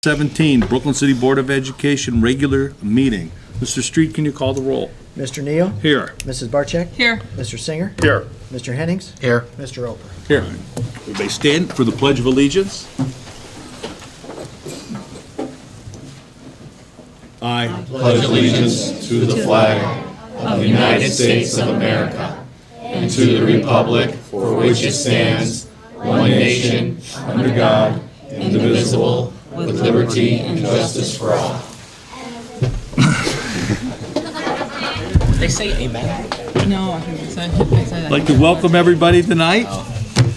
17, Brooklyn City Board of Education regular meeting. Mr. Street, can you call the roll? Mr. Neal? Here. Mrs. Barcheck? Here. Mr. Singer? Here. Mr. Hennings? Here. Mr. Roper? Here. Everybody stand for the Pledge of Allegiance. I Pledge allegiance to the flag of the United States of America and to the republic for which it stands, one nation, under God, indivisible, with liberty and justice for all. They say amen. No, I think they said I'd like to welcome everybody tonight,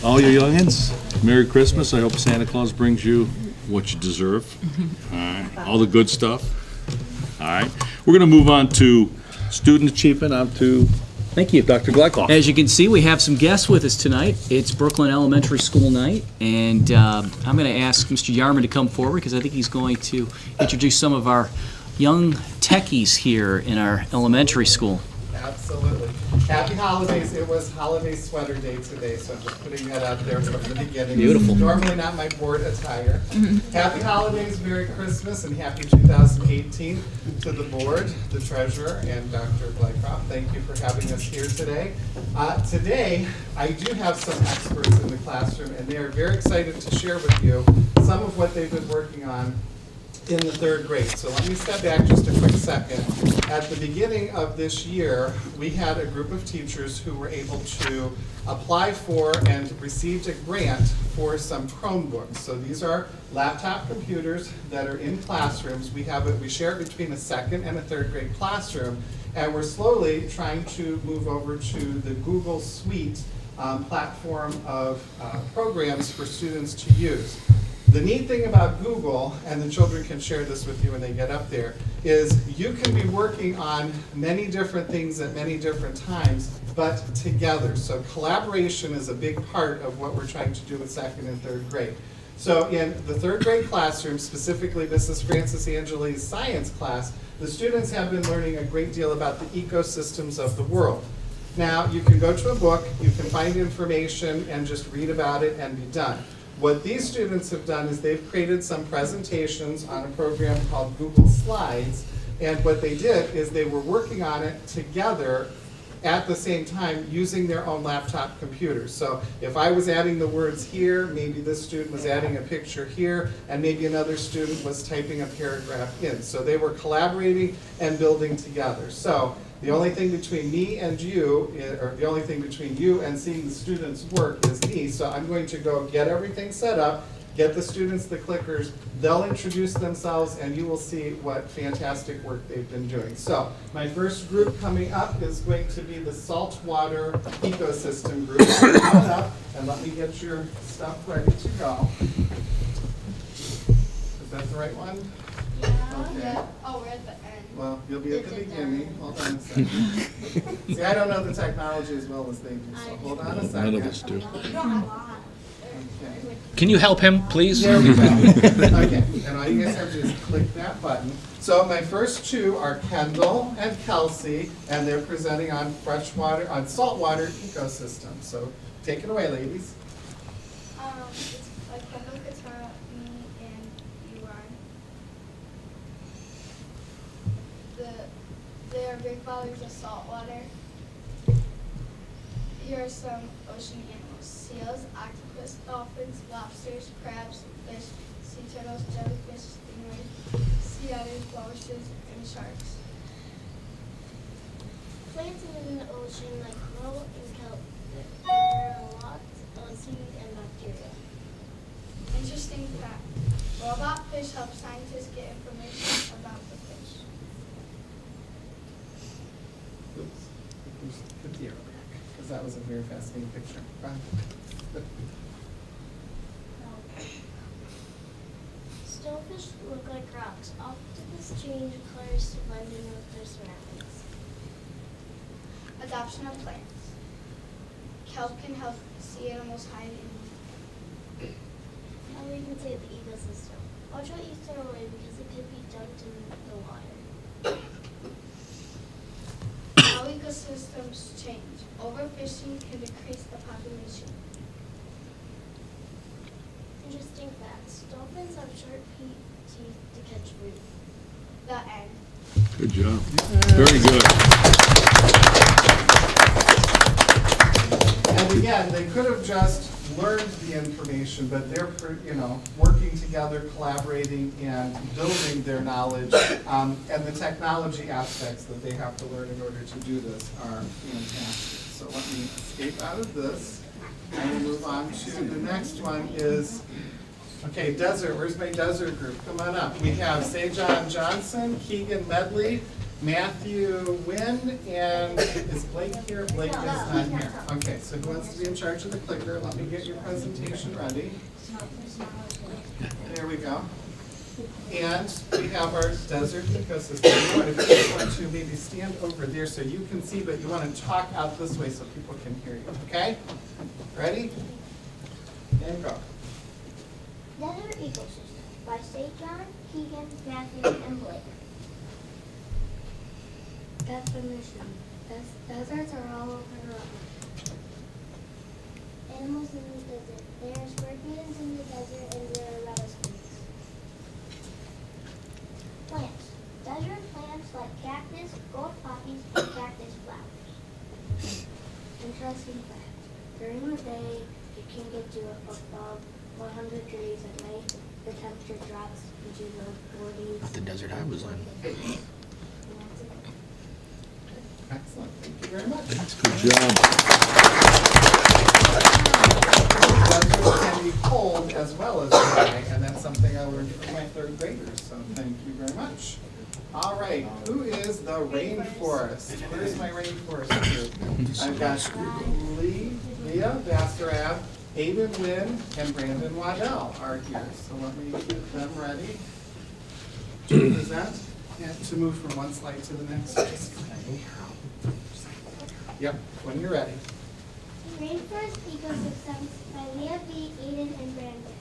all your youngins. Merry Christmas. I hope Santa Claus brings you what you deserve. All right, all the good stuff. All right, we're going to move on to student achievement. On to Thank you. Dr. Gleichoff. As you can see, we have some guests with us tonight. It's Brooklyn Elementary School night, and I'm going to ask Mr. Yarman to come forward because I think he's going to introduce some of our young techies here in our elementary school. Absolutely. Happy holidays. It was holiday sweater day today, so I'm just putting that out there from the beginning. Beautiful. Normally not my board attire. Happy holidays, Merry Christmas, and happy 2018 to the board, the treasurer, and Dr. Gleichoff. Thank you for having us here today. Today, I do have some experts in the classroom, and they are very excited to share with you some of what they've been working on in the third grade. So let me step back just a quick second. At the beginning of this year, we had a group of teachers who were able to apply for and received a grant for some Chromebooks. So these are laptop computers that are in classrooms. We share it between a second and a third grade classroom, and we're slowly trying to move over to the Google Suite platform of programs for students to use. The neat thing about Google, and the children can share this with you when they get up there, is you can be working on many different things at many different times, but together. So collaboration is a big part of what we're trying to do with second and third grade. So in the third grade classroom, specifically Mrs. Francis Angeli's science class, the students have been learning a great deal about the ecosystems of the world. Now, you can go to a book, you can find information and just read about it and be done. What these students have done is they've created some presentations on a program called Google Slides, and what they did is they were working on it together at the same time using their own laptop computers. So if I was adding the words here, maybe this student was adding a picture here, and maybe another student was typing a paragraph in. So they were collaborating and building together. So the only thing between me and you, or the only thing between you and seeing the students work is me. So I'm going to go get everything set up, get the students the clickers, they'll introduce themselves, and you will see what fantastic work they've been doing. So my first group coming up is going to be the saltwater ecosystem group. Come on up and let me get your stuff ready to go. Is that the right one? Okay. Oh, we're at the end. Well, you'll be at the beginning. Hold on a second. See, I don't know the technology as well as they do, so hold on a second. None of us do. You don't have on. Okay. Can you help him, please? There we go. Okay, and all you guys have to do is click that button. So my first two are Kendall and Kelsey, and they're presenting on saltwater ecosystem. So take it away, ladies. It's like Kendall, Katara, me, and Yuan. They are big volumes of salt water. Here are some ocean animals: seals, octopus, dolphins, lobsters, crabs, fish, sea turtles, jellyfish, stingrays, sea otters, walruses, and sharks. Plants in the ocean like coral and kelp, there are lots of seaweed and bacteria. Interesting fact: robot fish help scientists get information about the fish. Oops. Put the arrow back, because that was a very fascinating picture. Go ahead. Stonefish look like rocks. Octopus change colors to blend in with their surroundings. Adoption of plants. Kelp can help sea animals hide in. Now we can say the ecosystem. Watch what you throw away because it could be dumped in the water. How ecosystems change. Overfishing can decrease the population. Interesting facts. Dolphins have sharp teeth the end. Good job. Very good. And again, they could have just learned the information, but they're, working together, collaborating, and building their knowledge. And the technology aspects that they have to learn in order to do this are fantastic. So let me escape out of this, and we'll move on to the next one is, okay, Desert. Where's my Desert group? Come on up. We have Sejan Johnson, Keegan Medley, Matthew Wynn, and is Blake here? Blake is not here. Okay, so who wants to be in charge of the clicker? Let me get your presentation ready. There we go. And we have our desert ecosystem. You want to just want to maybe stand over there so you can see, but you want to talk out this way so people can hear you, okay? Ready? And go. Desert Ecosystem by Sejan, Keegan, Matthew, and Blake. Definition. Deserts are all over the world. Animals in the desert. There are scorpions in the desert and there are rattlesnakes. Plants. Desert plants like cactus, gold poppies, and cactus flowers. Interesting fact. During the day, it can get to above 100 degrees. At night, the temperature drops into the 40s. Not the desert I was in. Excellent. Thank you very much. Good job. Deserts can be cold as well as dry, and that's something I learned from my third graders, so thank you very much. All right, who is the rainforest? Where's my rainforest group? I've got Leah Basarab, Aiden Wynn, and Brandon Waddell are here, so let me get them ready to present and to move from one slide to the next. Yep, when you're ready. Rainforest Ecosystems by Leah B., Aiden, and Brandon.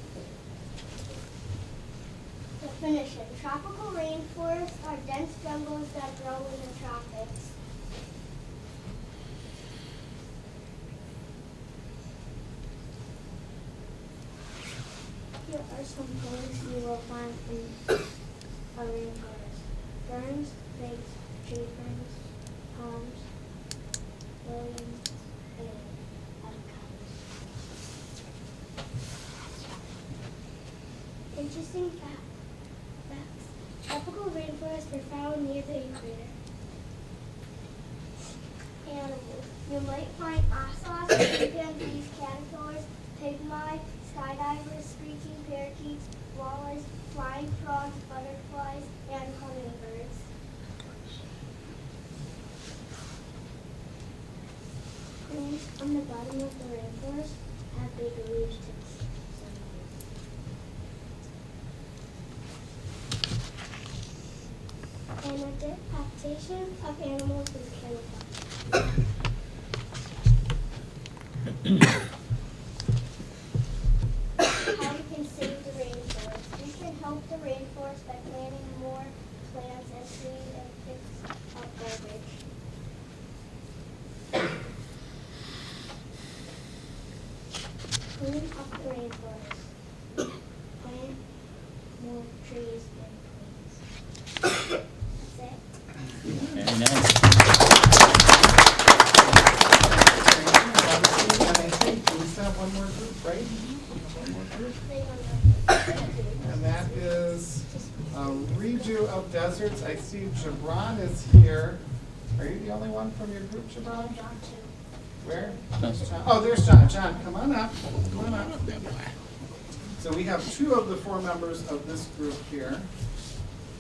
Definition. Tropical rainforests are dense jungles that grow in the tropics. Here are some colors you will find in a rainforest. Ferns, figs, tree ferns, palms, williams, and avocados. Interesting facts. Tropical rainforests are found near the equator. Animals. You might find ocelots, chimpanzees, caterpillars, pygmy, skydivers, screeching parakeets, walleyes, flying frogs, butterflies, and hummingbirds. Plants on the bottom of the rainforest have bigger leaves to the sun. And adaptation of animals is camouflage. How we can save the rainforest. We can help the rainforest by planting more plants and trees and fix up garbage. Clean up the rainforest. Plant more trees and plants. That's it. Very nice. And I think we still have one more group, right? One more group. And that is a redo of deserts. I see Gibran is here. Are you the only one from your group, Gibran? Where? John. Oh, there's John. John, come on up. Come on up. So we have two of the four members of this group here.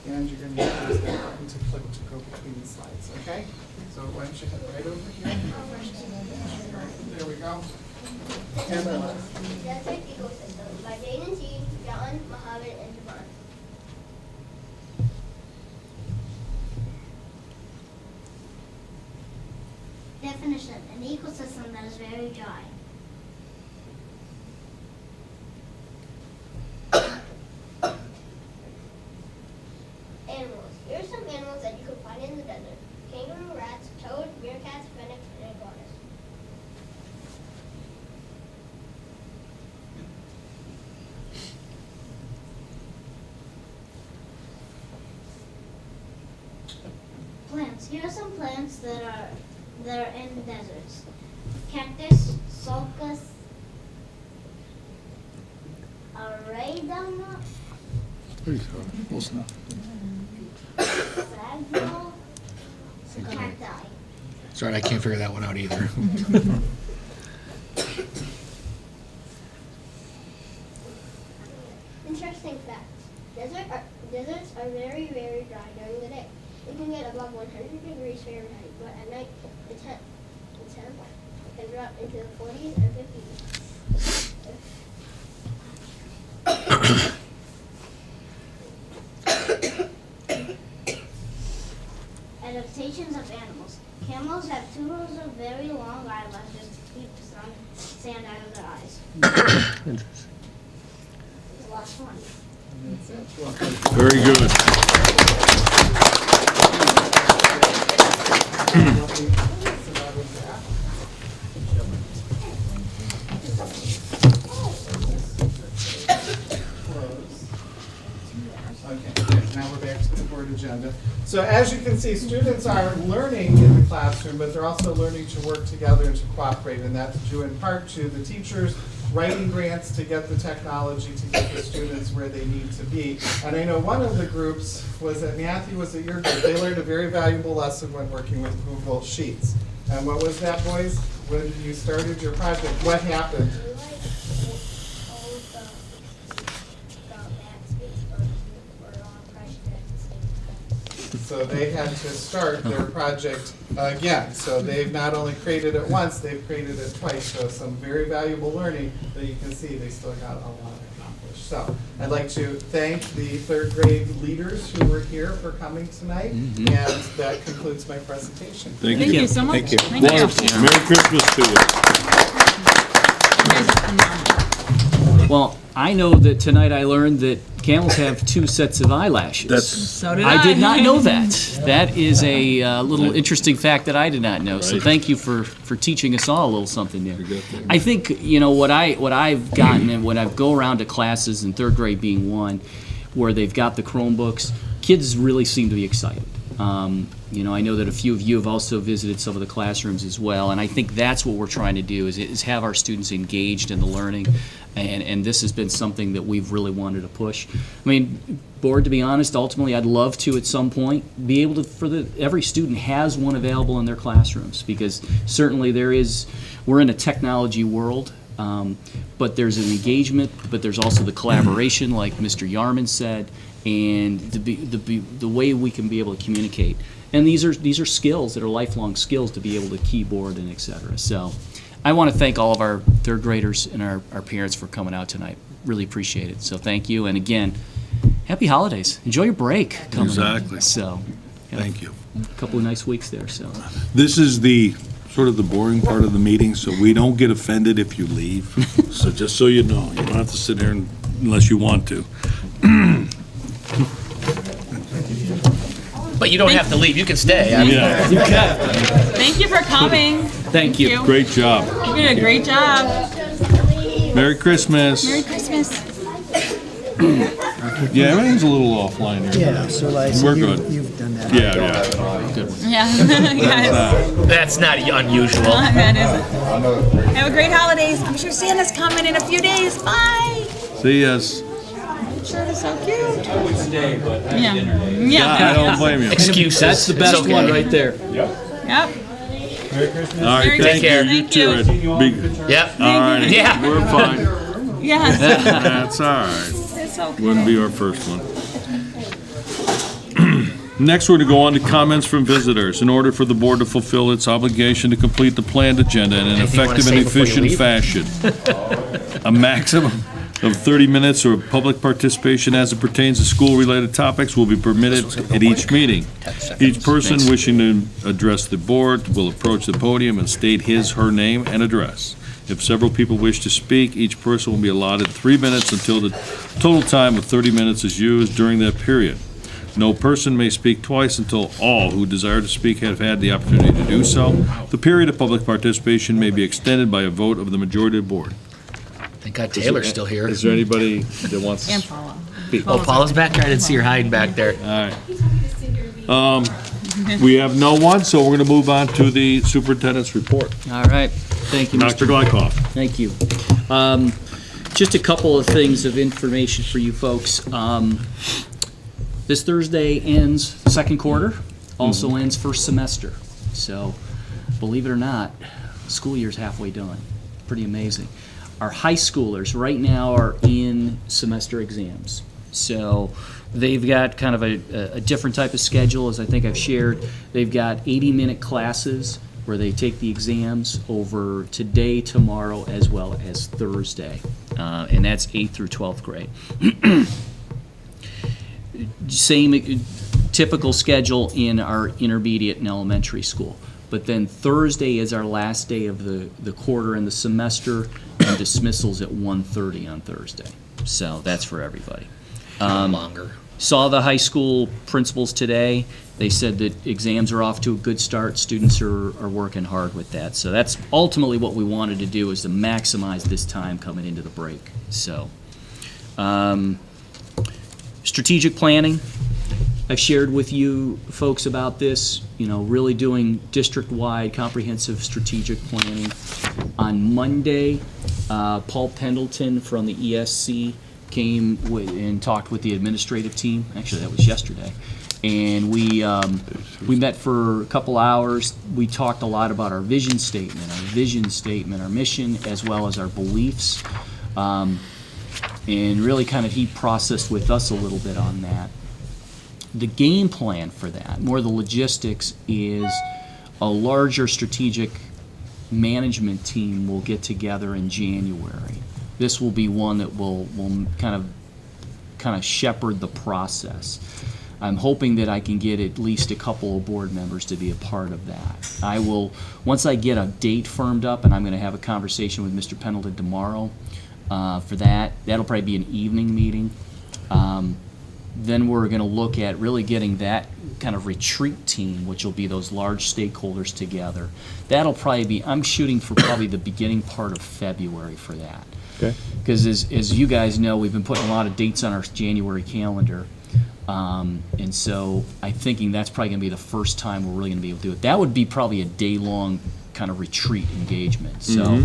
And you're going to use that button to click to go between the slides, okay? So why don't you head right over here? There we go. And Desert Ecosystem by Jaden T, John, Mohammed, and Devon. Definition. An ecosystem that is very dry. Animals. Here are some animals that you can find in the desert. Kangaroo rats, toad, meerkats, fennec, and iguanas. plants. Here are some plants that are in the deserts. Cactus, sulcus, aradama, sagittal, cacti. Sorry, I can't figure that one out either. Interesting fact. Deserts are very, very dry during the day. It can get above 100 degrees Fahrenheit, but at night the temp can drop into the 40s and 50s. Adaptations of animals. Camels have 2 rows of very long eyelashes to keep the sand out of their eyes. It's a lot of fun. Very good. Okay, now we're back to the board agenda. So as you can see, students are learning in the classroom, but they're also learning to work together and to cooperate, and that's due in part to the teachers writing grants to get the technology to get the students where they need to be. And I know one of the groups was at Matthew, was at your group. They learned a very valuable lesson when working with Google Sheets. And what was that, boys? When you started your project, what happened? So they had to start their project again. So they've not only created it once, they've created it twice. So some very valuable learning that you can see they still got a lot accomplished. So I'd like to thank the third grade leaders who were here for coming tonight. And that concludes my presentation. Thank Thank you. you so much. Thank you. Wonderful. Merry Christmas to you. You guys are phenomenal. Well, I know that tonight I learned that camels have 2 sets of eyelashes. So did I did not know that. That is a little interesting fact that I did not know. So Right. thank you for teaching us all a little something there. got that. I think, what I've gotten and when I go around to classes, and third grade being one, where they've got the Chromebooks, kids really seem to be excited. I know that a few of you have also visited some of the classrooms as well, and I think that's what we're trying to do is have our students engaged in the learning, and this has been something that we've really wanted to push. I mean, board, to be honest, ultimately I'd love to at some point be able to, every student has one available in their classrooms, because certainly we're in a technology world, but there's an engagement, but there's also the collaboration, like Mr. Yarman said, and the way we can be able to communicate. And these are skills that are lifelong skills to be able to keyboard and et cetera. So I want to thank all of our third graders and our parents for coming out tonight. Really appreciate it. So thank you. And again, happy holidays. Enjoy your break coming up. Exactly. So Thank you. a couple of nice weeks there. So This is the sort of the boring part of the meeting, so we don't get offended if you leave. So just so you know, you don't have to sit here unless you want to. But you don't have to leave, you can stay. I mean, Yeah, Thank you for coming. thank you. great job. You did a great job. Merry Christmas. Merry Christmas. Yeah, everything's a little offline here. Yeah, so I We're see good. you've done that. Yeah, yeah. Yeah. Yes. that's not unusual. That is. Have a great holidays. I'm sure Santa's coming in a few days. Bye. See us. Sure is so cute. I would stay, but Yeah. I Yeah. don't blame you. Excuses. That's the best It's okay. one right there. Yep. All right, Merry thank you. care. You Thank too, you. Ed. Yep. All right, Yeah. we're fine. Yes. That's all right. It's okay. Wouldn't be our first one. Next, we're going to go on to comments from visitors. In order for the board to fulfill its obligation to complete the planned agenda in an Anything you wanna effective and say before you efficient leave? fashion, a maximum of 30 minutes of public participation as it pertains to school-related topics will be permitted at each meeting. 10 seconds. Each person wishing to address the board will approach the podium and state his/her name and address. If several people wish to speak, each person will be allotted 3 minutes until the total time of 30 minutes is used during that period. No person may speak twice until all who desire to speak have had the opportunity to do so. The period of public participation may be extended by a vote of the majority of the board. Thank God Taylor's still here. Is there anybody that wants to And Paula. speak? Oh, Paula's back there? I didn't see her hiding back there. All right. We have no one, so we're going to move on to the superintendent's report. All right, thank you, Dr. Mr. Glykoff. Thank you. Just a couple of things of information for you folks. This Thursday ends second quarter, also ends first semester. So, believe it or not, school year's halfway done. Pretty amazing. Our high schoolers right now are in semester exams. So they've got kind of a different type of schedule, as I think I've shared. They've got 80-minute classes where they take the exams over today, tomorrow, as well as Thursday. And that's 8th through 12th grade. Same typical schedule in our intermediate and elementary school. But then Thursday is our last day of the quarter and the semester, and dismissals at 1:30 on Thursday. So that's for everybody. Longer. Saw the high school principals today. They said that exams are off to a good start. Students are working hard with that. So that's ultimately what we wanted to do, is to maximize this time coming into the break. So, strategic planning. I've shared with you folks about this, really doing district-wide comprehensive strategic planning. On Monday, Paul Pendleton from the ESC came and talked with the administrative team. Actually, that was yesterday. And we met for a couple hours. We talked a lot about our vision statement, our mission, as well as our beliefs. And really kind of he processed with us a little bit on that. The game plan for that, more the logistics, is a larger strategic management team will get together in January. This will be one that will kind of shepherd the process. I'm hoping that I can get at least a couple of board members to be a part of that. I will, once I get a date firmed up, and I'm going to have a conversation with Mr. Pendleton tomorrow for that. That'll probably be an evening meeting. Then we're going to look at really getting that kind of retreat team, which will be those large stakeholders together. That'll probably be, I'm shooting for probably the beginning part of February for that. Okay. Because as you guys know, we've been putting a lot of dates on our January calendar. And so I'm thinking that's probably going to be the first time we're really going to be able to do it. That would be probably a day-long kind of retreat engagement. So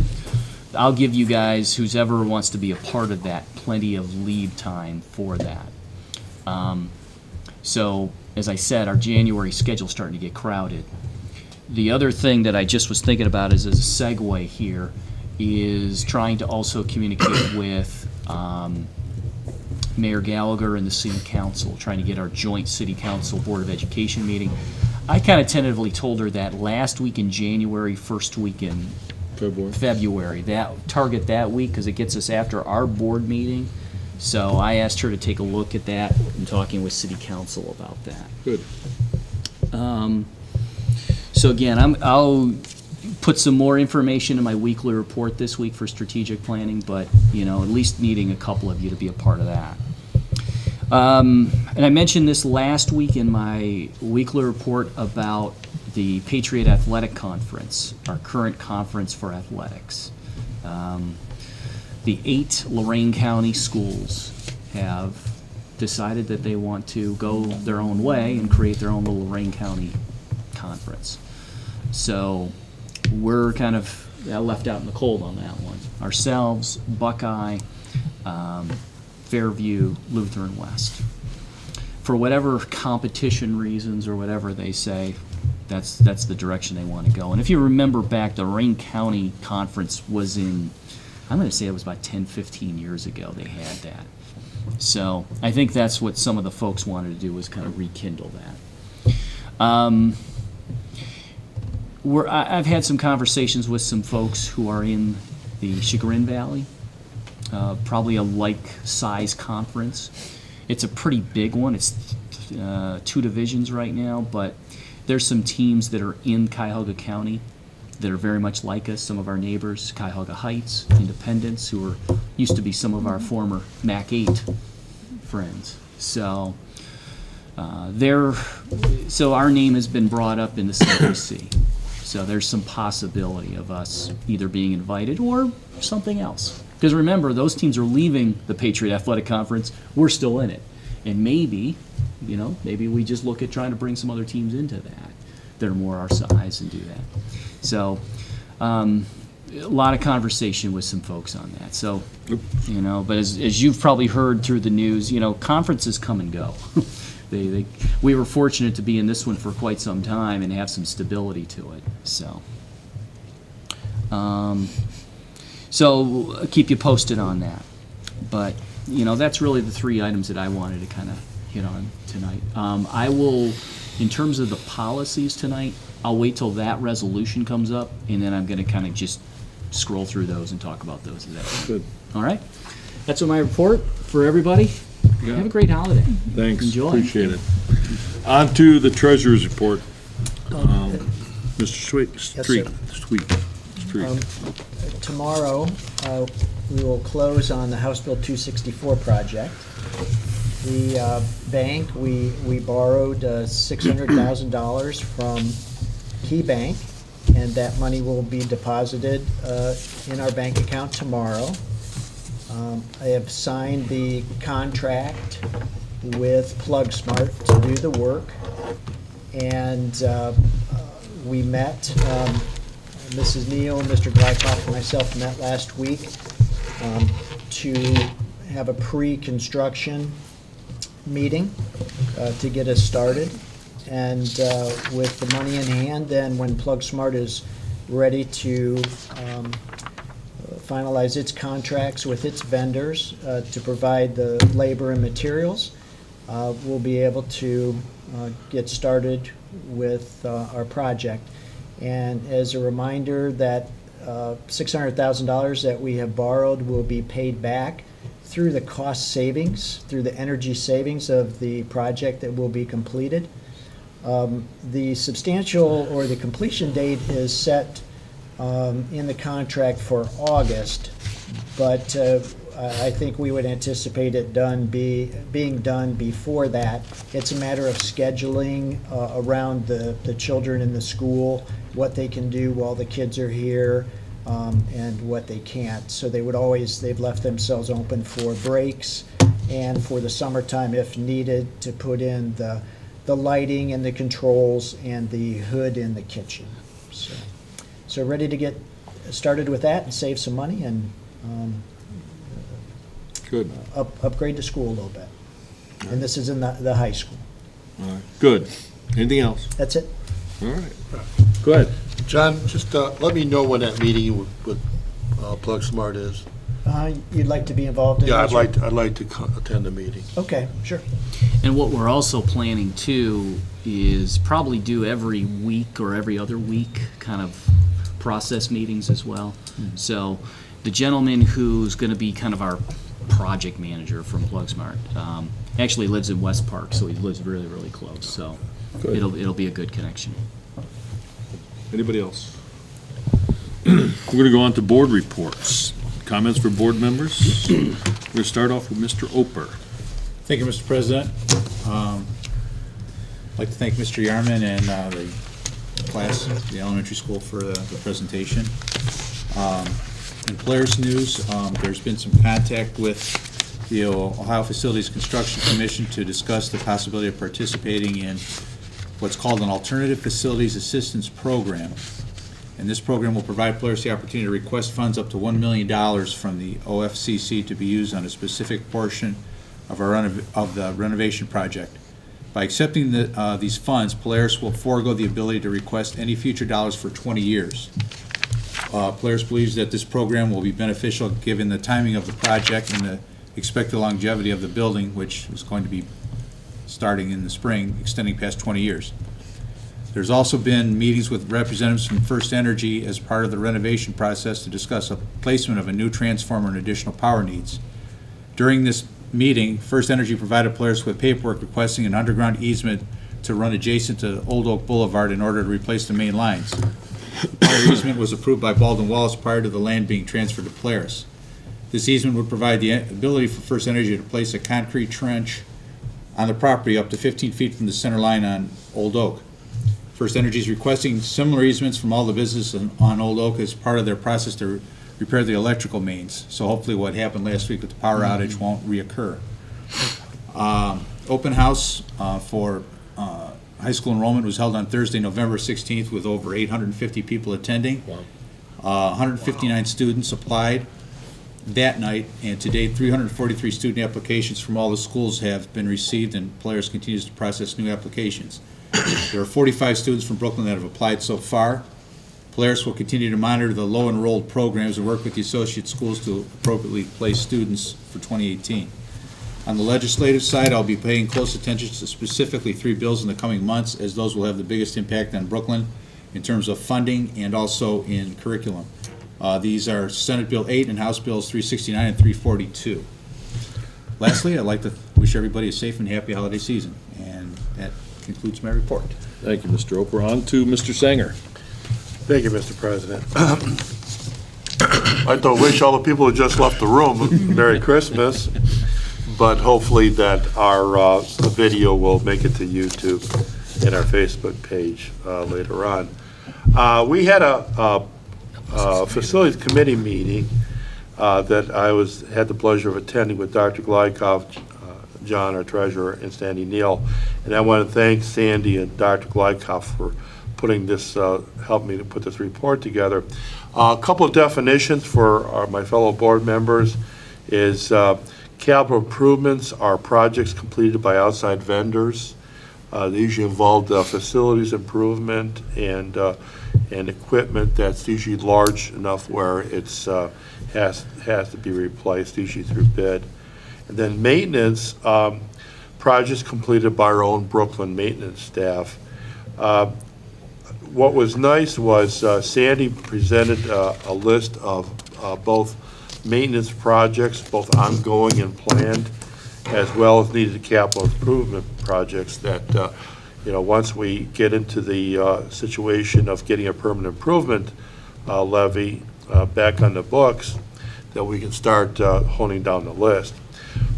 I'll give you guys, who's ever wants to be a part of that, plenty of lead time for that. So, as I said, our January schedule's starting to get crowded. The other thing that I just was thinking about is, as a segue here, is trying to also communicate with Mayor Gallagher and the City Council, trying to get our joint City Council Board of Education meeting. I kind of tentatively told her that last week in January, first week in February, that target that week, because it gets us after our board meeting. So I asked her to take a look at that and talking with City Council about that. Good. So again, I'll put some more information in my weekly report this week for strategic planning, but at least needing a couple of you to be a part of that. And I mentioned this last week in my weekly report about the Patriot Athletic Conference, our current conference for athletics. The 8 Lorain County schools have decided that they want to go their own way and create their own little Lorain County conference. So we're kind of left out in the cold on that one. Ourselves, Buckeye, Fairview, Lutheran West. For whatever competition reasons or whatever they say, that's the direction they want to go. And if you remember back, the Lorain County Conference was in, I'm going to say it was about 10, 15 years ago they had that. So I think that's what some of the folks wanted to do, was kind of rekindle that. I've had some conversations with some folks who are in the Chagrin Valley, probably a like-size conference. It's a pretty big one. It's 2 divisions right now, but there's some teams that are in Cuyahoga County that are very much like us, some of our neighbors, Cuyahoga Heights, Independence, who used to be some of our former MAC 8 friends. So so our name has been brought up in the CPC. So there's some possibility of us either being invited or something else. Because remember, those teams are leaving the Patriot Athletic Conference. We're still in it. And maybe, maybe we just look at trying to bring some other teams into that are more our size and do that. So, a lot of conversation with some folks on that. So, but as you've probably heard through the news, conferences come and go. We were fortunate to be in this one for quite some time and have some stability to it. So, I'll keep you posted on that. But, that's really the three items that I wanted to kind of hit on tonight. I will, in terms of the policies tonight, I'll wait till that resolution comes up, and then I'm going to kind of just scroll through those and talk about those. Is that Good. all right? That's my report for everybody. Have a great holiday. Thanks. Enjoy. Appreciate it. On to the treasurer's report. Mr. Street. Tomorrow, we will close on the House Bill 264 project. The bank, we borrowed $600,000 from Key Bank, and that money will be deposited in our bank account tomorrow. I have signed the contract with PlugSmart to do the work, and we met, Mrs. Neal, Mr. Glykoff, and myself met last week to have a pre-construction meeting to get us started. And with the money in hand, then when PlugSmart is ready to finalize its contracts with its vendors to provide the labor and materials, we'll be able to get started with our project. And as a reminder, that $600,000 that we have borrowed will be paid back through the cost savings, through the energy savings of the project that will be completed. The substantial or the completion date is set in the contract for August, but I think we would anticipate it being done before that. It's a matter of scheduling around the children in the school, what they can do while the kids are here, and what they can't. So they've left themselves open for breaks and for the summertime if needed to put in the lighting and the controls and the hood in the kitchen. So ready to get started with that and save some money and Good. upgrade the school a little bit. And this is in the high school. All right. Good. Anything else? That's it. All right. Go ahead. John, just let me know when that meeting with PlugSmart is. You'd like to be involved in Yeah, that? I'd like to attend the meeting. Okay, sure. And what we're also planning too is probably do every week or every other week kind of process meetings as well. So the gentleman who's going to be kind of our project manager from PlugSmart actually lives in West Park, so he lives really, really close. So Good. it'll be a good connection. Anybody else? We're going to go on to board reports. Comments for board members? We're going to start off with Mr. Oper. Thank you, Mr. President. I'd like to thank Mr. Yarman and the class, the elementary school, for the presentation. In Polaris news, there's been some contact with the Ohio Facilities Construction Commission to discuss the possibility of participating in what's called an Alternative Facilities Assistance Program. And this program will provide Polaris the opportunity to request funds up to $1 million from the OFCC to be used on a specific portion of the renovation project. By accepting these funds, Polaris will forego the ability to request any future dollars for 20 years. Polaris believes that this program will be beneficial given the timing of the project and the expected longevity of the building, which is going to be starting in the spring, extending past 20 years. There's also been meetings with representatives from First Energy as part of the renovation process to discuss a placement of a new transformer and additional power needs. During this meeting, First Energy provided Polaris with paperwork requesting an underground easement to run adjacent to Old Oak Boulevard in order to replace the main lines. The easement was approved by Baldwin Wallace prior to the land being transferred to Polaris. This easement would provide the ability for First Energy to place a concrete trench on the property up to 15 feet from the center line on Old Oak. First Energy is requesting similar easements from all the businesses on Old Oak as part of their process to repair the electrical mains. So hopefully what happened last week with the power outage won't reoccur. open house for high school enrollment was held on Thursday, November 16th, with over 850 people attending. 159 students applied that night, and to date, 343 student applications from all the schools have been received, and Polaris continues to process new applications. There are 45 students from Brooklyn that have applied so far. Polaris will continue to monitor the low-enrolled programs and work with the associate schools to appropriately place students for 2018. On the legislative side, I'll be paying close attention to specifically 3 bills in the coming months, as those will have the biggest impact on Brooklyn in terms of funding and also in curriculum. These are Senate Bill 8 and House Bills 369 and 342. Lastly, I'd like to wish everybody a safe and happy holiday season, and that concludes my report. Thank you, Mr. Oper. On to Mr. Sanger. Thank you, Mr. President. I'd like to wish all the people who just left the room Merry Christmas, but hopefully that our video will make it to YouTube and our Facebook page later on. We had a facilities committee meeting that I had the pleasure of attending with Dr. Glykov, John, our treasurer, and Sandy Neal. And I want to thank Sandy and Dr. Glykov for putting this, helping me to put this report together. A couple of definitions for my fellow board members is capital improvements are projects completed by outside vendors. They usually involve facilities improvement and equipment that's usually large enough where it's has to be replaced, usually through bid. And then maintenance, projects completed by our own Brooklyn maintenance staff. What was nice was Sandy presented a list of both maintenance projects, both ongoing and planned, as well as needed capital improvement projects that, once we get into the situation of getting a permanent improvement levy back on the books, that we can start honing down the list.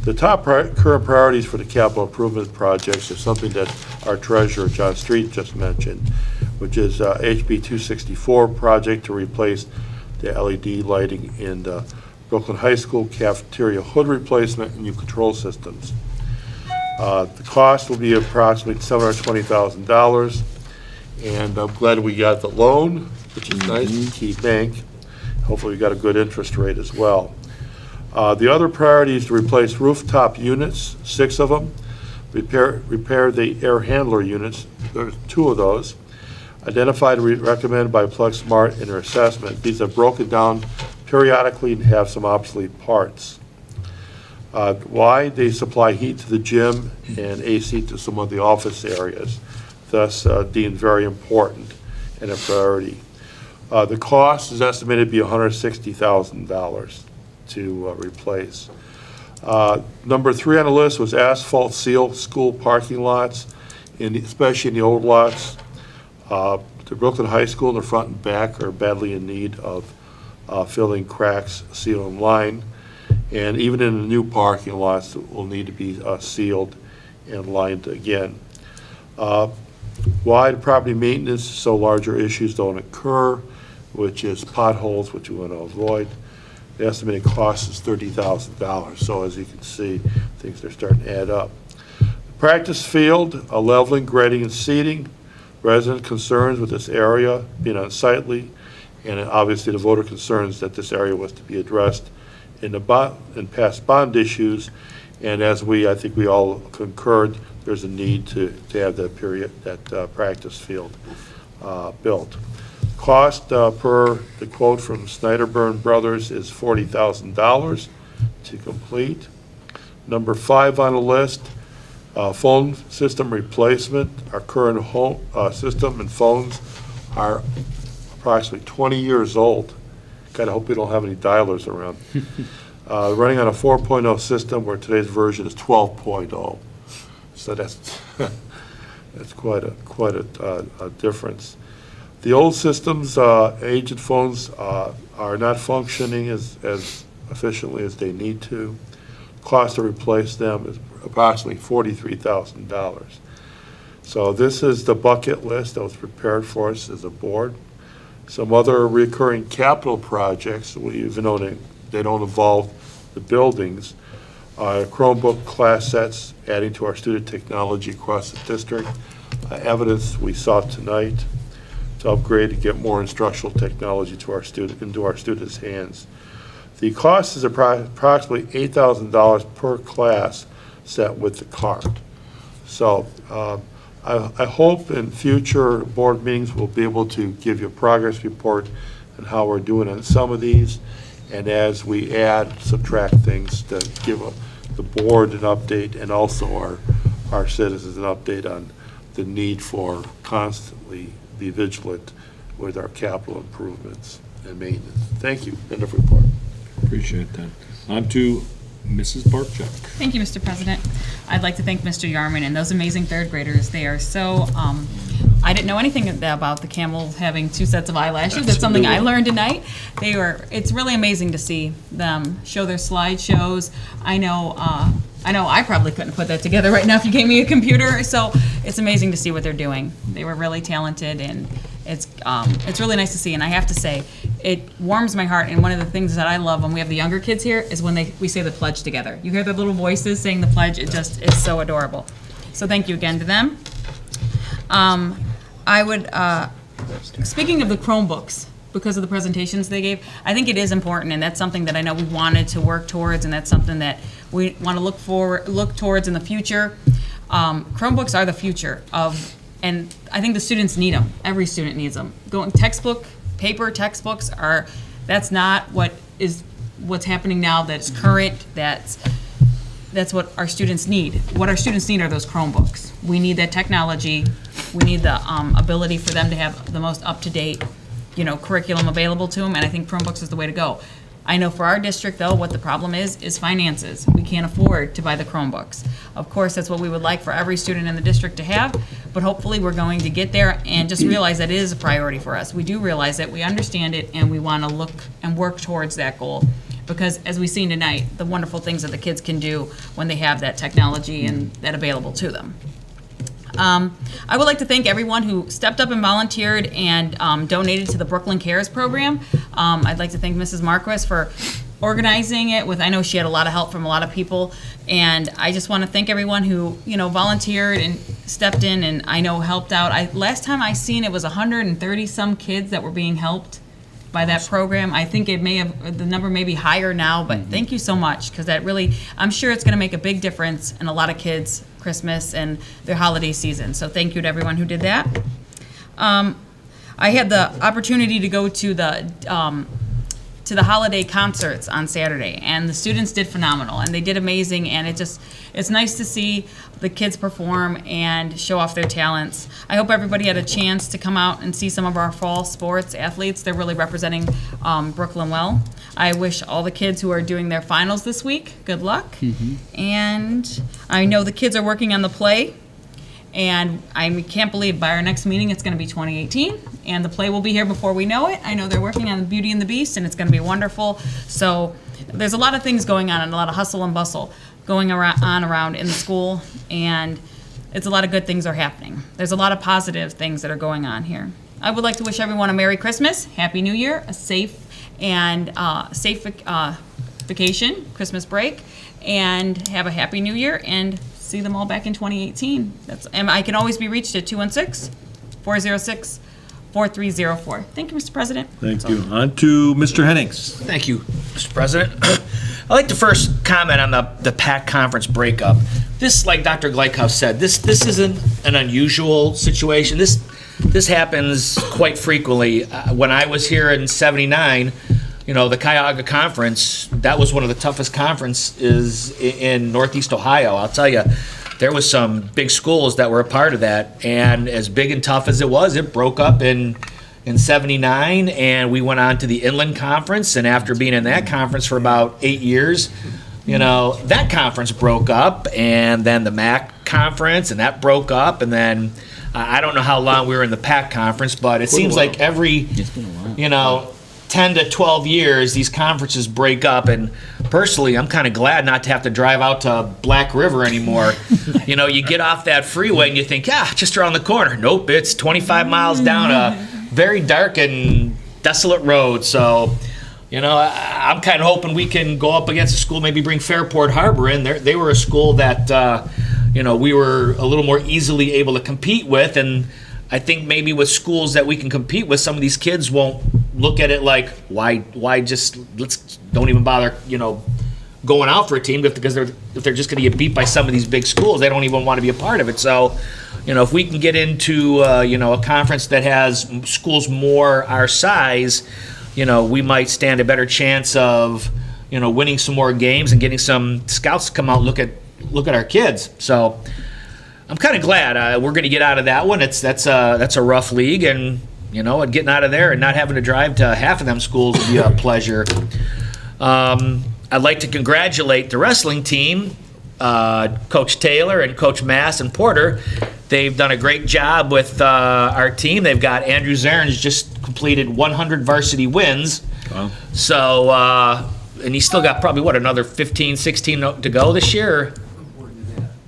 The top current priorities for the capital improvement projects is something that our treasurer, John Street, just mentioned, which is HB 264 project to replace the LED lighting in the Brooklyn High School cafeteria hood replacement and new control systems. The cost will be approximately $720,000, and I'm glad we got the loan, which is nice, Key Bank. Hopefully we got a good interest rate as well. The other priority is to replace rooftop units, 6 of them, repair the air handler units, there's 2 of those, identified and recommended by PlexSmart in their assessment. These are broken down periodically and have some obsolete parts. Why? They supply heat to the gym and AC to some of the office areas, thus deemed very important and a priority. The cost is estimated to be $160,000 to replace. Number 3 on the list was asphalt seal school parking lots, especially in the old lots. The Brooklyn High School in the front and back are badly in need of filling cracks, sealing line, and even in the new parking lots will need to be sealed and lined again. Wide property maintenance so larger issues don't occur, which is potholes, which we want to avoid. The estimated cost is $30,000. So as you can see, things are starting to add up. Practice field, leveling, grading, and seating. Resident concerns with this area being unsightly, and obviously the voter concerns that this area was to be addressed in past bond issues. And as I think we all concurred, there's a need to have that practice field built. Cost per the quote from Snyderburn Brothers is $40,000 to complete. Number 5 on the list, phone system replacement. Our current home system and phones are approximately 20 years old. Kind of hope we don't have any dialers around. Running on a 4.0 system where today's version is 12.0. So that's quite a difference. The old systems, aged phones, are not functioning as efficiently as they need to. Cost to replace them is approximately $43,000. So this is the bucket list that was prepared for us as a board. Some other recurring capital projects, even though they don't involve the buildings, Chromebook class sets, adding to our student technology across the district. Evidence we saw tonight to upgrade and get more instructional technology to our into our students' hands. The cost is approximately $8,000 per class set with the cart. So I hope in future board meetings we'll be able to give you a progress report on how we're doing on some of these, and as we add, subtract things to give the board an update and also our citizens an update on the need for constantly be vigilant with our capital improvements and maintenance. Thank you. End of report. Appreciate that. On to Mrs. Barczyk. Thank you, Mr. President. I'd like to thank Mr. Yarman and those amazing third graders. They are so, I didn't know anything about the camels having 2 sets of eyelashes. That's something I learned tonight. It's really amazing to see them show their slideshows. I know I probably couldn't put that together right now if you gave me a computer. So it's amazing to see what they're doing. They were really talented, and it's really nice to see. And I have to say, it warms my heart. And one of the things that I love when we have the younger kids here is when we say the pledge together. You hear their little voices saying the pledge. It just is so adorable. So thank you again to them. I would, speaking of the Chromebooks, because of the presentations they gave, I think it is important, and that's something that I know we wanted to work towards, and that's something that we want to look towards in the future. Chromebooks are the future and I think the students need them. Every student needs them. Paper textbooks that's not what's happening now. That's current. That's what our students need. What our students need are those Chromebooks. We need that technology. We need the ability for them to have the most up-to-date, curriculum available to them, and I think Chromebooks is the way to go. I know for our district, though, what the problem is finances. We can't afford to buy the Chromebooks. Of course, that's what we would like for every student in the district to have, but hopefully we're going to get there and just realize that it is a priority for us. We do realize it, we understand it, and we want to look and work towards that goal. Because as we've seen tonight, the wonderful things that the kids can do when they have that technology and that available to them. I would like to thank everyone who stepped up and volunteered and donated to the Brooklyn Cares program. I'd like to thank Mrs. Marquis for organizing it I know she had a lot of help from a lot of people, and I just want to thank everyone who, volunteered and stepped in and I know helped out. Last time I seen it was 130 some kids that were being helped by that program. I think the number may be higher now, but thank you so much, because that really, I'm sure it's going to make a big difference in a lot of kids' Christmas and their holiday season. So thank you to everyone who did that. I had the opportunity to go to the holiday concerts on Saturday, and the students did phenomenal, and they did amazing, and it's nice to see the kids perform and show off their talents. I hope everybody had a chance to come out and see some of our fall sports athletes. They're really representing Brooklyn well. I wish all the kids who are doing their finals this week good luck. And I know the kids are working on the play, and I can't believe by our next meeting it's going to be 2018, and the play will be here before we know it. I know they're working on Beauty and the Beast, and it's going to be wonderful. So there's a lot of things going on and a lot of hustle and bustle going around in the school, and it's a lot of good things are happening. There's a lot of positive things that are going on here. I would like to wish everyone a Merry Christmas, Happy New Year, a safe vacation, Christmas break, and have a Happy New Year, and see them all back in 2018. And I can always be reached at 216-406-4304. Thank you, Mr. President. Thank you. On to Mr. Hennings. Thank you, Mr. President. I'd like to first comment on the PAC conference breakup. This, like Dr. Glykoff said, this isn't an unusual situation. This happens quite frequently. When I was here in '79, the Cuyahoga Conference, that was one of the toughest conferences in Northeast Ohio. I'll tell you, there was some big schools that were a part of that, and as big and tough as it was, it broke up in '79, and we went on to the Inland Conference, and after being in that conference for about 8 years, that conference broke up, and then the MAC conference, and that broke up, and then I don't know how long we were in the PAC conference, but it seems like every, 10 to 12 years, these conferences break up, and personally, I'm kind of glad not to have to drive out to Black River anymore. You get off that freeway and you think, just around the corner. Nope, it's 25 miles down a very dark and desolate road. So You know, I'm kind of hoping we can go up against a school, maybe bring Fairport Harbor in. They were a school that, you know, we were a little more easily able to compete with. And I think maybe with schools that we can compete with, some of these kids won't look at it like, why just, don't even bother, you know, going out for a team, because if they're just going to get beat by some of these big schools, they don't even want to be a part of it. So, you know, if we can get into, you know, a conference that has schools more our size, you know, we might stand a better chance of, you know, winning some more games and getting some scouts to come out and look at our kids. So I'm kind of glad we're going to get out of that one. That's a rough league, and you know, getting out of there and not having to drive to half of them schools would be a pleasure. I'd like to congratulate the wrestling team, Coach Taylor and Coach Mass and Porter. They've done a great job with our team. They've got Andrew Zarens just completed 100 varsity wins. Wow. So, and he's still got probably, another 15, 16 to go this year?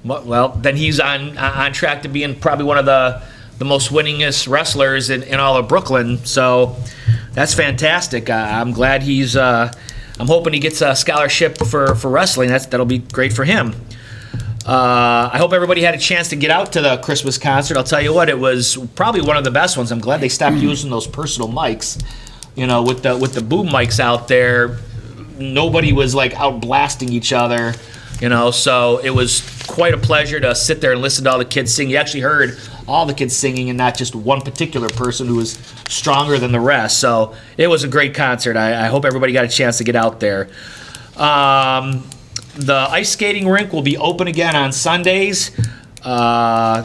Well, then he's on track to being probably one of the most winningest wrestlers in all of Brooklyn. So that's fantastic. I'm glad I'm hoping he gets a scholarship for wrestling. That'll be great for him. I hope everybody had a chance to get out to the Christmas concert. I'll tell you what, it was probably one of the best ones. I'm glad they stopped using those personal mics. You know, with the boom mics out there, nobody was like out blasting each other. You know, so it was quite a pleasure to sit there and listen to all the kids sing. You actually heard all the kids singing and not just one particular person who was stronger than the rest. So it was a great concert. I hope everybody got a chance to get out there. The ice skating rink will be open again on Sundays. The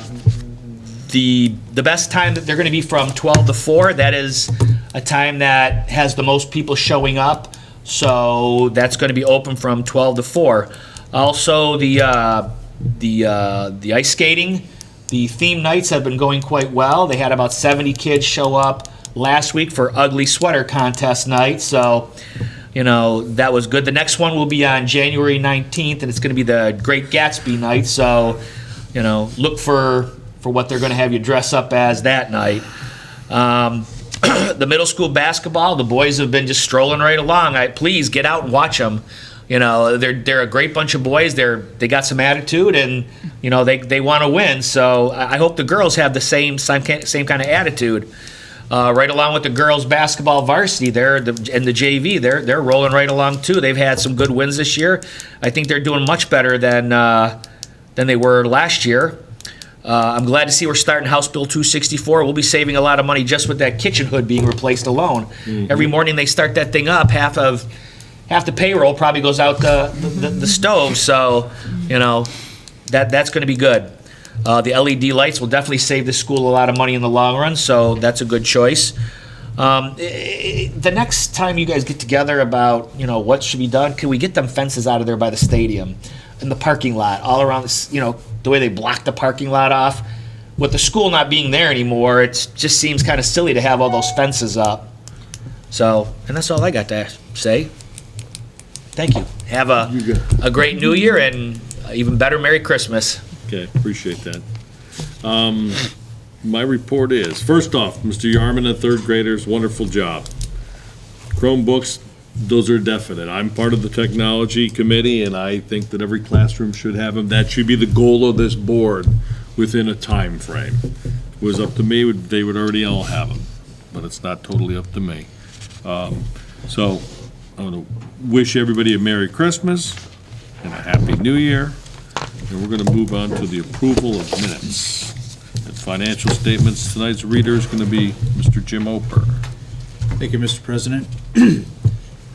best time that they're going to be from 12 to 4. That is a time that has the most people showing up. So that's going to be open from 12 to 4. Also, the ice skating, the theme nights have been going quite well. They had about 70 kids show up last week for Ugly Sweater Contest night. So, you know, that was good. The next one will be on January 19th, and it's going to be the Great Gatsby night. So, you know, look for what they're going to have you dress up as that night. The middle school basketball, the boys have been just strolling right along. Please get out and watch them. You know, they're a great bunch of boys. They got some attitude, and you know they want to win. So I hope the girls have the same kind of attitude. Right along with the girls basketball varsity, and the JV, they're rolling right along too. They've had some good wins this year. I think they're doing much better than they were last year. I'm glad to see we're starting House Bill 264. We'll be saving a lot of money just with that kitchen hood being replaced alone. Mm-hmm. Every morning they start that thing up, half the payroll probably goes out the stove. So, you know, that's going to be good. The LED lights will definitely save the school a lot of money in the long run, so that's a good choice. The next time you guys get together about, you know, what should be done, can we get them fences out of there by the stadium and the parking lot, all around this, you know, the way they block the parking lot off? With the school not being there anymore, it just seems kind of silly to have all those fences up. So, and that's all I got to say. Thank you. Have a great New Year and even better Merry Christmas. Okay, appreciate that. My report is, first off, Mr. Yarman and third graders, wonderful job. Chromebooks, those are definite. I'm part of the technology committee, and I think that every classroom should have them. That should be the goal of this board within a time frame. If it was up to me, they would already all have them, but it's not totally up to me. So I want to wish everybody a Merry Christmas and a Happy New Year. And we're going to move on to the approval of minutes. And financial statements, tonight's reader is going to be Mr. Jim Oper. Thank you, Mr. President.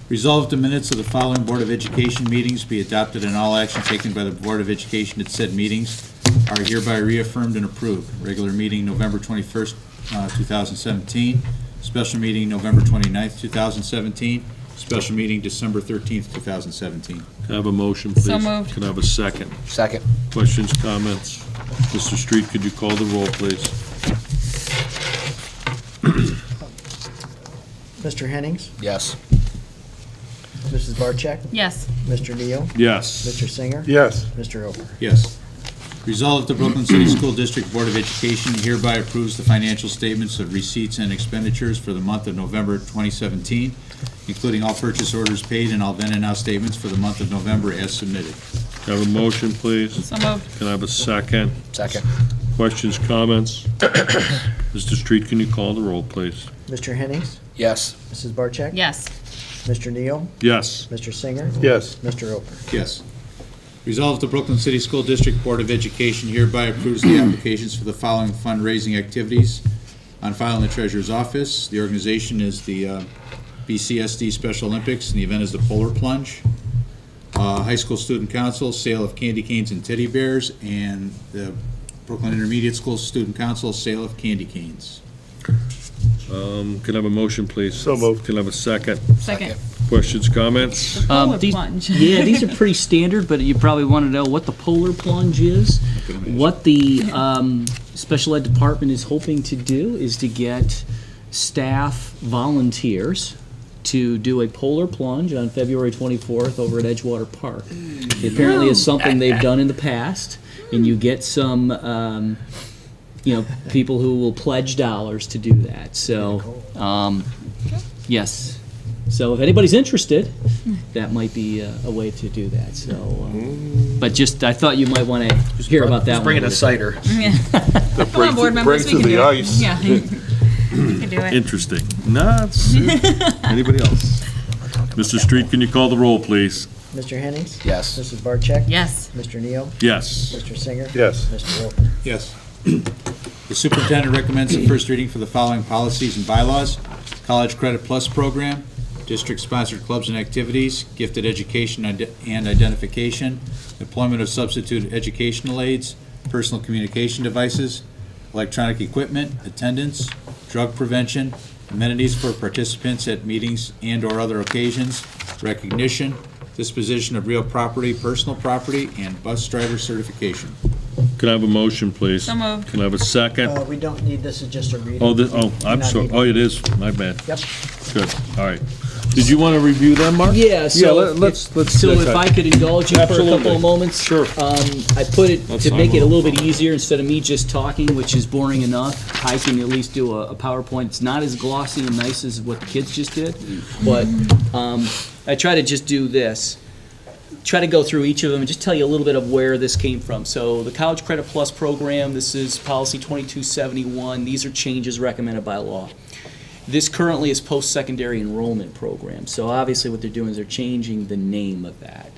Resolved the minutes of the following Board of Education meetings be adopted, and all action taken by the Board of Education at said meetings are hereby reaffirmed and approved. Regular meeting November 21st, 2017. Special meeting November 29th, 2017. Special meeting December 13th, 2017. Can I have a motion, please? So moved. Can I have a second? Second. Questions, comments? Mr. Street, could you call the roll, please? Mr. Hennings, Yes. Mrs. Barcheck, Yes. Mr. Neal, Yes. Mr. Singer, Yes. Mr. Oper. Yes. Resolved, the Brooklyn City School District Board of Education hereby approves the financial statements of receipts and expenditures for the month of November 2017, including all purchase orders paid and all then and now statements for the month of November as submitted. Can I have a motion, please? So moved. Can I have a second? Second. Questions, comments? Mr. Street, can you call the roll, please? Mr. Hennings? Yes. Mrs. Barcheck? Yes. Mr. Neal? Yes. Mr. Singer? Yes. Mr. Roper? Yes. Resolved, the Brooklyn City School District Board of Education hereby approves the applications for the following fundraising activities on file in the Treasurer's Office. The organization is the BCSD Special Olympics, and the event is the Polar Plunge. High School Student Council, sale of candy canes and teddy bears, and the Brooklyn Intermediate School Student Council, sale of candy canes. Can I have a motion, please? So moved. Can I have a second? Second. Questions, comments? Polar These- plunge. Yeah, these are pretty standard, but you probably want to know what the polar plunge is. What the special ed department is hoping to do is to get staff volunteers to do a polar plunge on February 24th over at Edgewater Park. It apparently is something they've done in the past, and you get some, people who will pledge dollars to do that. So, yes. So if anybody's interested, that might be a way to do that. So, but just I thought you might want to hear about that. Just bring one in a cider. Come on, board members, we can do it. ice. Yeah. We can do it. Interesting. Nuts. Anybody else? Mr. Street, can you call the roll, please? Mr. Hennings? Yes. Mrs. Barcheck? Yes. Mr. Neal? Yes. Mr. Singer? Yes. Mr. Roper? Yes. The superintendent recommends the first reading for the following policies and bylaws: College Credit Plus Program, district-sponsored clubs and activities, gifted education and identification, employment of substitute educational aides, personal communication devices, electronic equipment, attendance, drug prevention, amenities for participants at meetings and/or other occasions, recognition, disposition of real property, personal property, and bus driver certification. Can I have a motion, please? So moved. Can I have a second? We don't need, this is just a reading. I'm Not sorry. needed. Oh, it is. My bad. Yep. Good. All right. Did you want to review them, Mark? Yeah, so, let's. so if I could indulge you for a couple Absolutely. of moments. Sure. I put it, That's to make fine. it a little bit easier, instead of me just talking, which is boring enough, I can at least do a PowerPoint. It's not as glossy and nice as what the kids just did, but I try to just do this. Try to go through each of them and just tell you a little bit of where this came from. So the College Credit Plus program, this is policy 2271. These are changes recommended by law. This currently is post-secondary enrollment program. So obviously what they're doing is they're changing the name of that.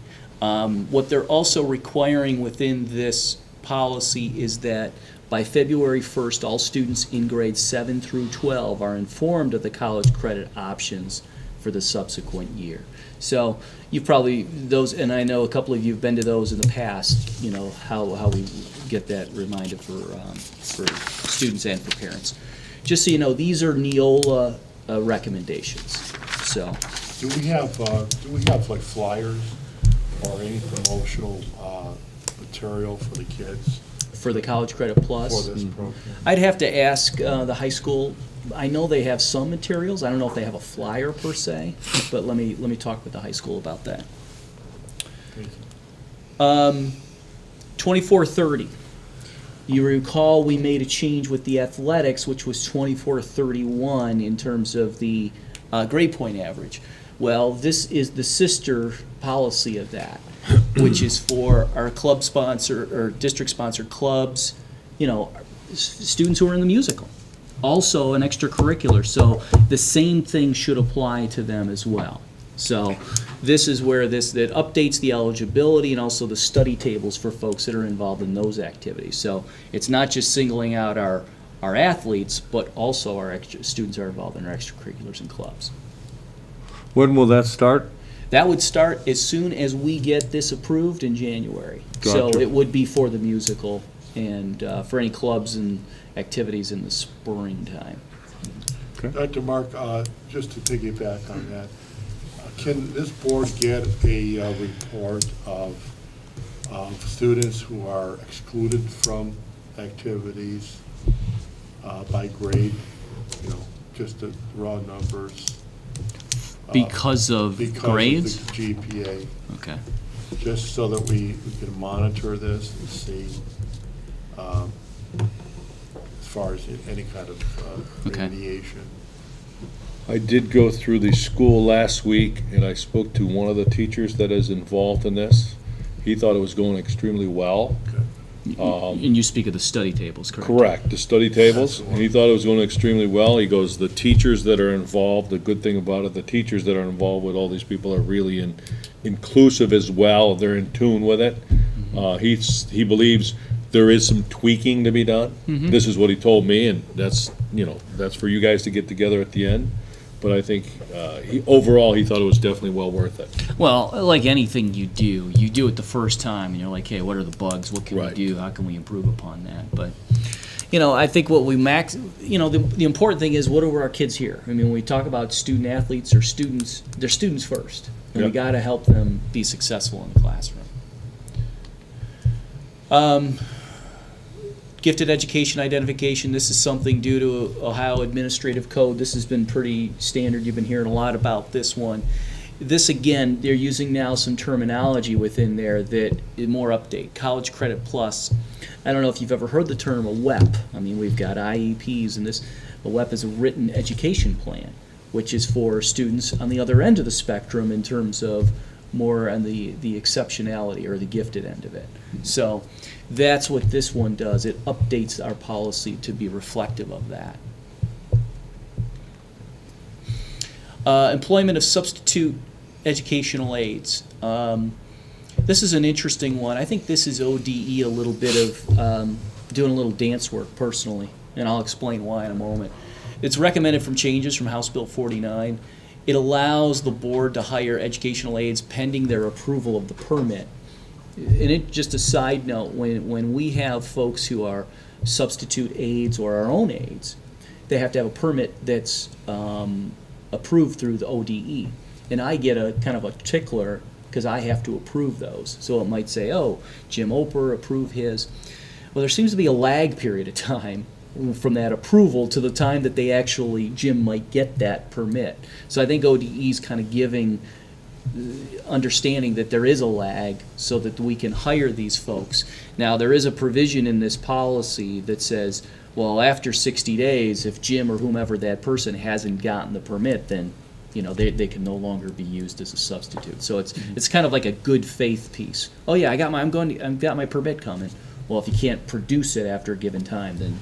What they're also requiring within this policy is that by February 1st, all students in grades 7 through 12 are informed of the college credit options for the subsequent year. So you've probably, those, and I know a couple of you have been to those in the past, how we get that reminded for students and for parents. Just so you know, these are Neola recommendations, so. Do we have like flyers or any promotional material for the kids For the College Credit Plus. for this program? I'd have to ask the high school. I know they have some materials. I don't know if they have a flyer per se, but let me talk with the high school about that. Thank you. 2430. You recall we made a change with the athletics, which was 2431 in terms of the grade point average. Well, this is the sister policy of that, which is for our club sponsor or district sponsored clubs, students who are in the musical. Also an extracurricular, so the same thing should apply to them as well. So this is where that updates the eligibility and also the study tables for folks that are involved in those activities. So it's not just singling out our athletes, but also our students are involved in our extracurriculars and clubs. When will that start? That would start as soon as we get this approved in January. So Gotcha. it would be for the musical and for any clubs and activities in the springtime. Dr. Mark, just to piggyback on that, can this board get a report of students who are excluded from activities by grade, just the raw numbers? Because of grades? Because of the GPA, Okay. just so that we can monitor this and see as far as any kind of Okay. remediation. I did go through the school last week, and I spoke to one of the teachers that is involved in this. He thought it was going extremely well. And you speak of the study tables, correct? Correct, the study tables, and he thought it was going extremely well. He goes, the teachers that are involved, the good thing about it, the teachers that are involved with all these people are really inclusive as well. They're in tune with it. He believes there is some tweaking to be done. This is what he told me, and that's for you guys to get together at the end. But I think overall, he thought it was definitely well worth it. Well, like anything you do it the first time, and you're like, hey, what are the bugs? What can we Right. do? How can we improve upon that? But, I think what we the important thing is, what are our kids here? I mean, when we talk about student athletes or students, they're students first. And we Yep. got to help them be successful in the classroom. Gifted education identification, this is something due to Ohio Administrative Code. This has been pretty standard. You've been hearing a lot about this one. This, again, they're using now some terminology within there that is more update. College Credit Plus. I don't know if you've ever heard the term a WEP. I mean, we've got IEPs and this. A WEP is a written education plan, which is for students on the other end of the spectrum in terms of more on the exceptionality or the gifted end of it. So that's what this one does. It updates our policy to be reflective of that. Employment of substitute educational aides. This is an interesting one. I think this is ODE a little bit of doing a little dance work personally, and I'll explain why in a moment. It's recommended from changes from House Bill 49. It allows the board to hire educational aides pending their approval of the permit. And just a side note, when we have folks who are substitute aides or our own aides, they have to have a permit that's approved through the ODE. And I get a kind of a tickler because I have to approve those. So it might say, oh, Jim Oper, approve his. Well, there seems to be a lag period of time from that approval to the time that Jim might get that permit. So I think ODE is kind of giving understanding that there is a lag so that we can hire these folks. Now, there is a provision in this policy that says, well, after 60 days, if Jim or whomever that person hasn't gotten the permit, then they can no longer be used as a substitute. So it's kind of like a good faith piece. Oh yeah, I've got my permit coming. Well, if you can't produce it after a given time, then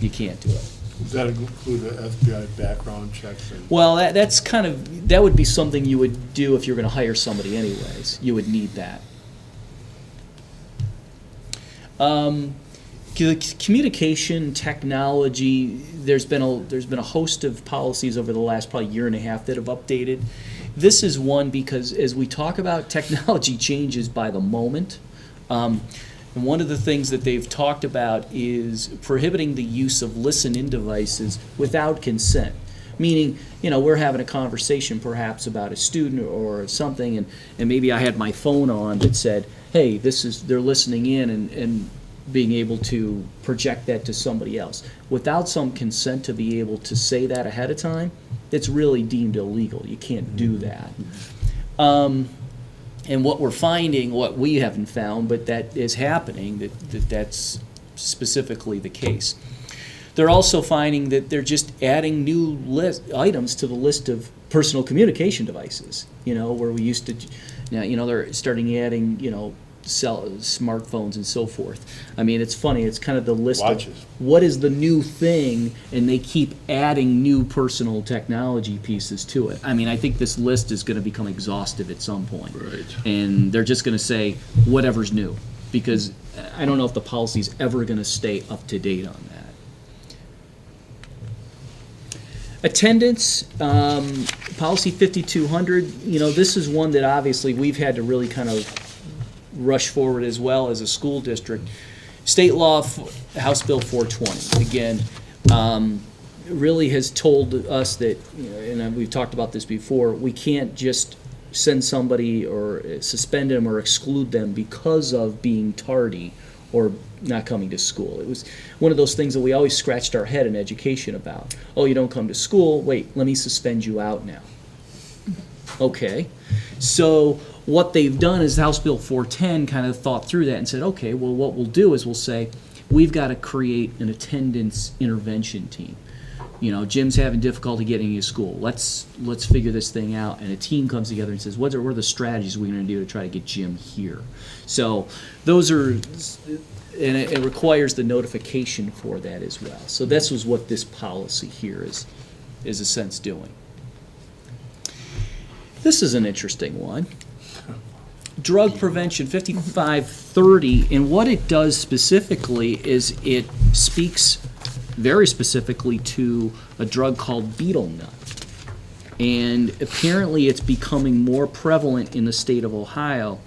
you can't do it. Does that include the FBI background checks? Well, that would be something you would do if you're going to hire somebody anyways. You would need that. Communication technology. There's been a host of policies over the last probably year and a half that have updated. This is one because as we talk about technology changes by the moment. And one of the things that they've talked about is prohibiting the use of listen-in devices without consent. Meaning, we're having a conversation perhaps about a student or something, and maybe I had my phone on that said, hey, they're listening in and being able to project that to somebody else. Without some consent to be able to say that ahead of time, it's really deemed illegal. You can't do that. And what we're finding, what we haven't found, but that is happening, that's specifically the case. They're also finding that they're just adding new items to the list of personal communication devices, where we used to, now, they're starting adding, smartphones and so forth. I mean, it's funny, it's kind of the list Watches. of what is the new thing, and they keep adding new personal technology pieces to it. I mean, I think this list is going to become exhaustive at some point. Right. And they're just going to say whatever's new, because I don't know if the policy's ever going to stay up to date on that. Attendance, policy 5200, this is one that obviously we've had to really kind of rush forward as well as a school district. State law, House Bill 420, again, really has told us that, and we've talked about this before, we can't just send somebody or suspend them or exclude them because of being tardy or not coming to school. It was one of those things that we always scratched our head in education about. Oh, you don't come to school? Wait, let me suspend you out now. Okay. So what they've done is House Bill 410 kind of thought through that and said, okay, well, what we'll do is we'll say, we've got to create an attendance intervention team. You know, Jim's having difficulty getting into school. Let's figure this thing out. And a team comes together and says, what are the strategies we're going to do to try to get Jim here? So those are, and it requires the notification for that as well. So this was what this policy here is a sense doing. This is an interesting one. Drug prevention 5530, and what it does specifically is it speaks very specifically to a drug called betel nut. And apparently it's becoming more prevalent in the state of Ohio.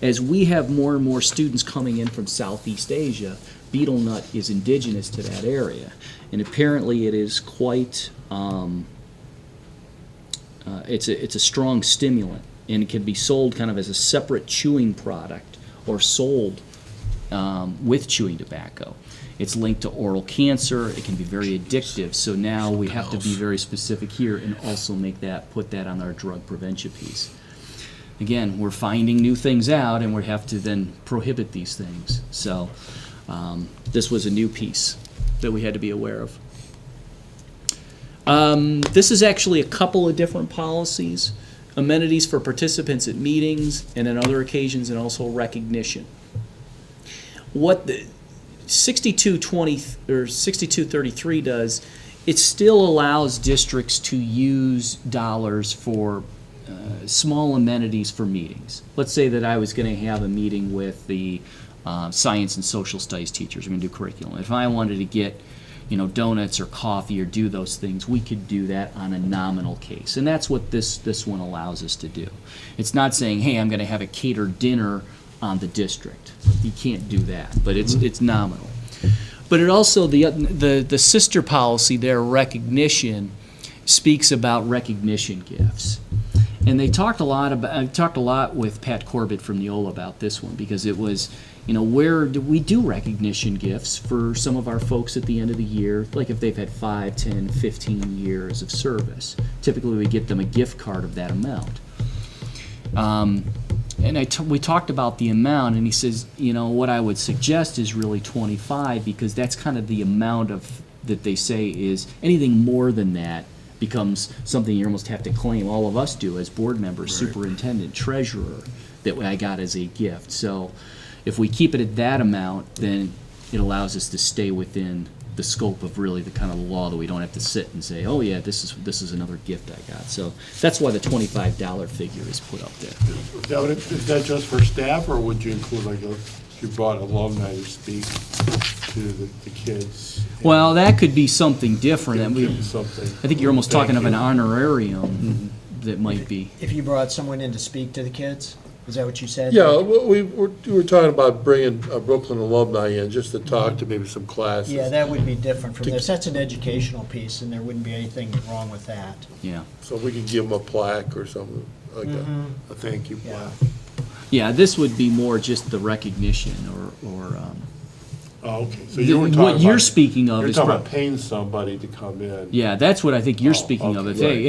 As we have more and more students coming in from Southeast Asia, betel nut is indigenous to that area. And apparently it is quite, it's a strong stimulant, and it can be sold kind of as a separate chewing product or sold with chewing tobacco. It's linked to oral cancer. It can be very addictive. So now we have to be very specific here and also put that on our drug prevention piece. Again, we're finding new things out, and we have to then prohibit these things. So this was a new piece that we had to be aware of. This is actually a couple of different policies. Amenities for participants at meetings and on other occasions, and also recognition. What the 6220 or 6233 does, it still allows districts to use dollars for small amenities for meetings. Let's say that I was going to have a meeting with the science and social studies teachers. We're going to do curriculum. If I wanted to get, donuts or coffee or do those things, we could do that on a nominal case. And that's what this one allows us to do. It's not saying, hey, I'm going to have a catered dinner on the district. You can't do that, but it's nominal. But it also, the sister policy there, recognition, speaks about recognition gifts. And I talked a lot with Pat Corbett from Neola about this one, because it was, where do we do recognition gifts for some of our folks at the end of the year, like if they've had 5, 10, 15 years of service. Typically we get them a gift card of that amount. And we talked about the amount, and he says, what I would suggest is really 25, because that's kind of the amount that they say is anything more than that becomes something you almost have to claim. All of us do as board members, right. Superintendent, treasurer, that I got as a gift. So if we keep it at that amount, then it allows us to stay within the scope of really the kind of law, that we don't have to sit and say, oh yeah, this is another gift I got. So that's why the $25 figure is put up there. Is that just for staff, or would you include, if you brought alumni to speak to the kids? Well, that could be something different. Something. I think you're almost talking of an honorarium that might be. If you brought someone in to speak to the kids, is that what you said? Yeah, we were talking about bringing a Brooklyn alumni in just to talk to maybe some classes. Yeah, that would be different from this. That's an educational piece, and there wouldn't be anything wrong with that. Yeah. So we could give them a plaque or something, like a thank you plaque. Yeah, this would be more just the recognition or Oh, okay. So you were talking what you're speaking of you're is talking about paying somebody to come in. Yeah, that's what I think you're speaking of. Okay,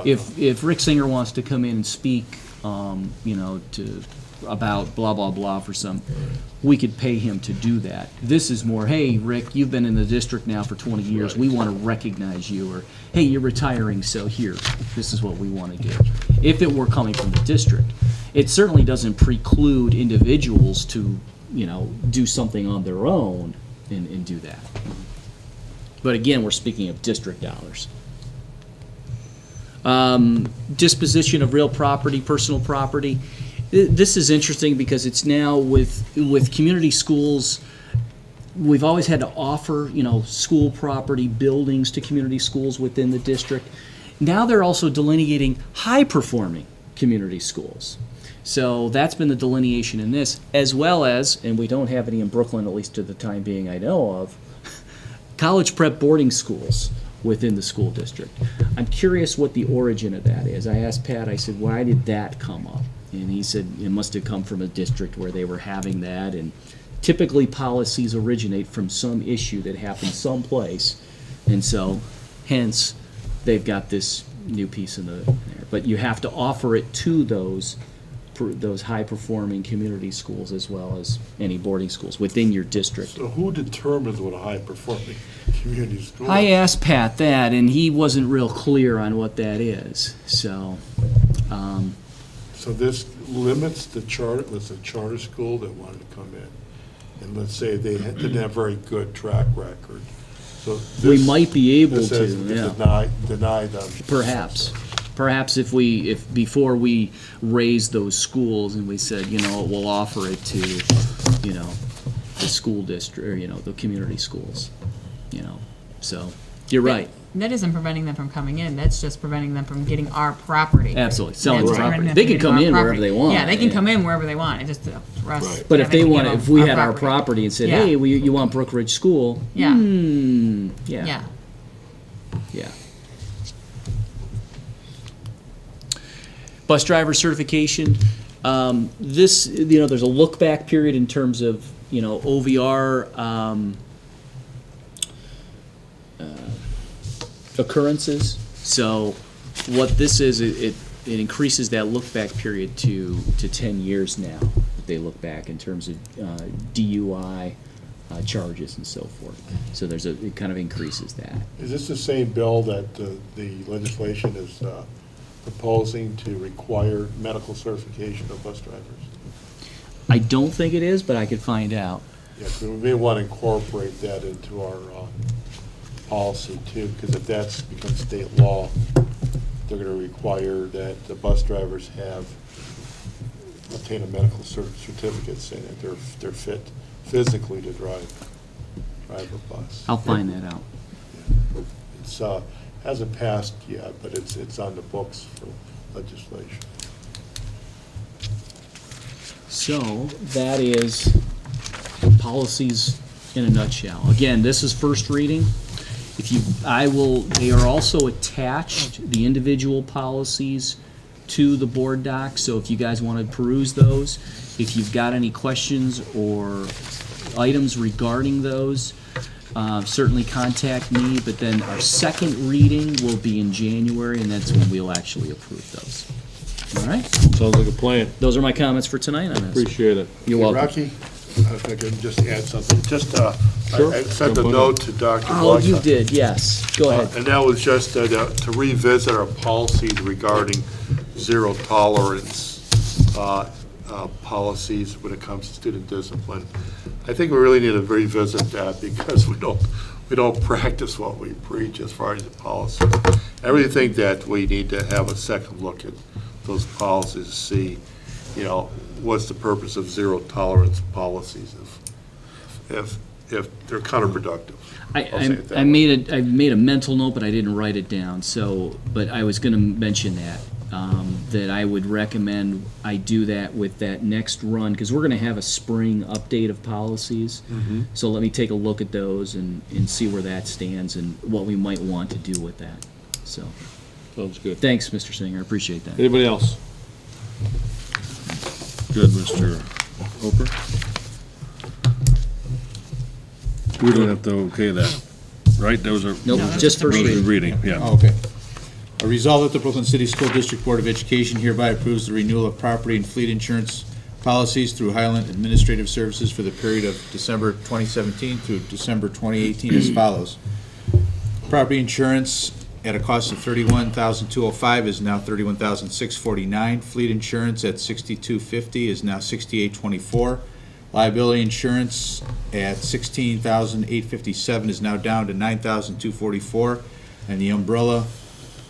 If Rick Singer wants to come in and speak, about blah blah blah for some, we could pay him to do that. This is more, hey Rick, you've been in the district now for 20 years. Right. We want to recognize you, or hey, you're retiring, so here, this is what we want to do. If it were coming from the district, it certainly doesn't preclude individuals to do something on their own and do that. But again, we're speaking of district dollars. Disposition of real property, personal property. This is interesting because it's now with community schools. We've always had to offer, school property, buildings to community schools within the district. Now they're also delineating high-performing community schools. So that's been the delineation in this, as well as, and we don't have any in Brooklyn, at least to the time being I know of, college prep boarding schools within the school district. I'm curious what the origin of that is. I asked Pat, I said, why did that come up? And he said it must have come from a district where they were having that, and typically policies originate from some issue that happened someplace, and so hence they've got this new piece in there. But you have to offer it to those those high-performing community schools as well as any boarding schools within your district. So who determines what a high-performing community school is? I asked Pat that, and he wasn't real clear on what that is, so, So this limits the charter, let's a charter school that wanted to come in, and let's say they didn't have very good track record. So we this- might be able this to, says yeah. deny them. Perhaps if before we raised those schools and we said, we'll offer it to, the school district, or, the community schools, so, you're right, That isn't preventing them from coming in, that's just preventing them from getting our property. absolutely, selling That's the property. preventing them They from can getting come our in wherever property. they want. Yeah, they can come in wherever they want, it just, for us. Right. But if they having to want, give if them we had our property and said, Yeah. hey, you want Brook Ridge School? Yeah. Yeah. Yeah. Bus driver certification, this, there's a look-back period in terms of, OVR occurrences. So what this is, it increases that look-back period to 10 years now, if they look back in terms of DUI charges and so forth. So it kind of increases that. Is this the same bill that the legislation is proposing to require medical certification of bus drivers? I don't think it is, but I could find out. Yeah, 'cause we may want to incorporate that into our policy too, because if that's become state law, they're going to require that the bus drivers obtain a medical certificate saying that they're fit physically to drive a bus. I'll find that out. It's hasn't passed yet, but it's on the books for legislation. So that is policies in a nutshell. Again, this is first reading. They are also attached, the individual policies, to the board doc. So if you guys want to peruse those, if you've got any questions or items regarding those, certainly contact me. But then our second reading will be in January, and that's when we'll actually approve those. All right? Sounds like a plan. Those are my comments for tonight on this. Appreciate it. You're welcome. Rocky, if I can just add something, Sure. I sent a Jump on note to Dr. Oh, you Gleicha. did, yes. Go ahead. And that was just to revisit our policies regarding zero tolerance policies when it comes to student discipline. I think we really need to revisit that because we don't practice what we preach as far as the policy. I really think that we need to have a second look at those policies to see, what's the purpose of zero tolerance policies if they're counterproductive. I'll say it that I way. made a mental note, but I didn't write it down, but I was gonna mention that, that I would recommend I do that with that next run, because we're gonna have a spring update of policies. So let me take a look at those and see where that stands and what we might want to do with that, so. Sounds good. Thanks, Mr. Singer, I appreciate that. Anybody else? Good, Mr. Hooper. We don't have to okay that, right? Those are. Nope, just first Those are reading. reading, yeah. Oh, okay. A resolve that the Brooklyn City School District Board of Education hereby approves the renewal of property and fleet insurance policies through Highland Administrative Services for the period of December 2017 through December 2018 as follows. Property insurance at a cost of $31,205 is now $31,649. Fleet insurance at $62.50 is now $68.24. Liability insurance at $16,857 is now down to $9,244. And the umbrella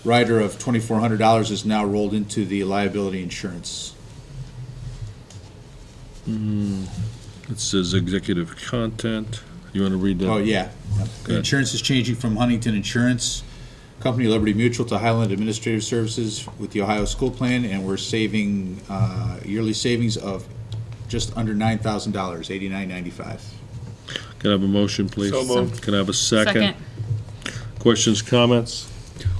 rider of $2,400 is now rolled into the liability insurance. It says executive content. You want to read that? Oh, yeah. The insurance is changing from Huntington Insurance Company Liberty Mutual to Highland Administrative Services with the Ohio School Plan, and we're saving yearly savings of just under $9,000, $89.95. Can I have a motion, please? So moved. Can I have a second? Questions, comments?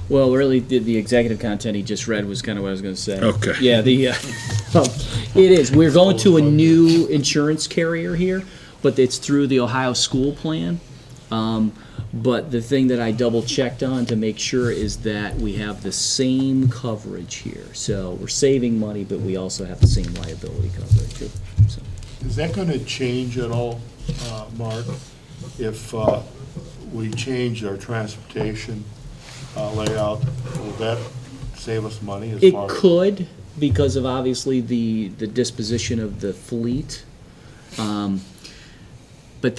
Well, really, the executive content he just read was kind of what I was gonna say. Okay. Yeah, it is. We're going to a new insurance carrier here, but it's through the Ohio School Plan. But the thing that I double checked on to make sure is that we have the same coverage here. So we're saving money, but we also have the same liability coverage. So, Is that going to change at all, Mark, if we change our transportation layout? Will that save us money as it far as? could, because of obviously the disposition of the fleet. But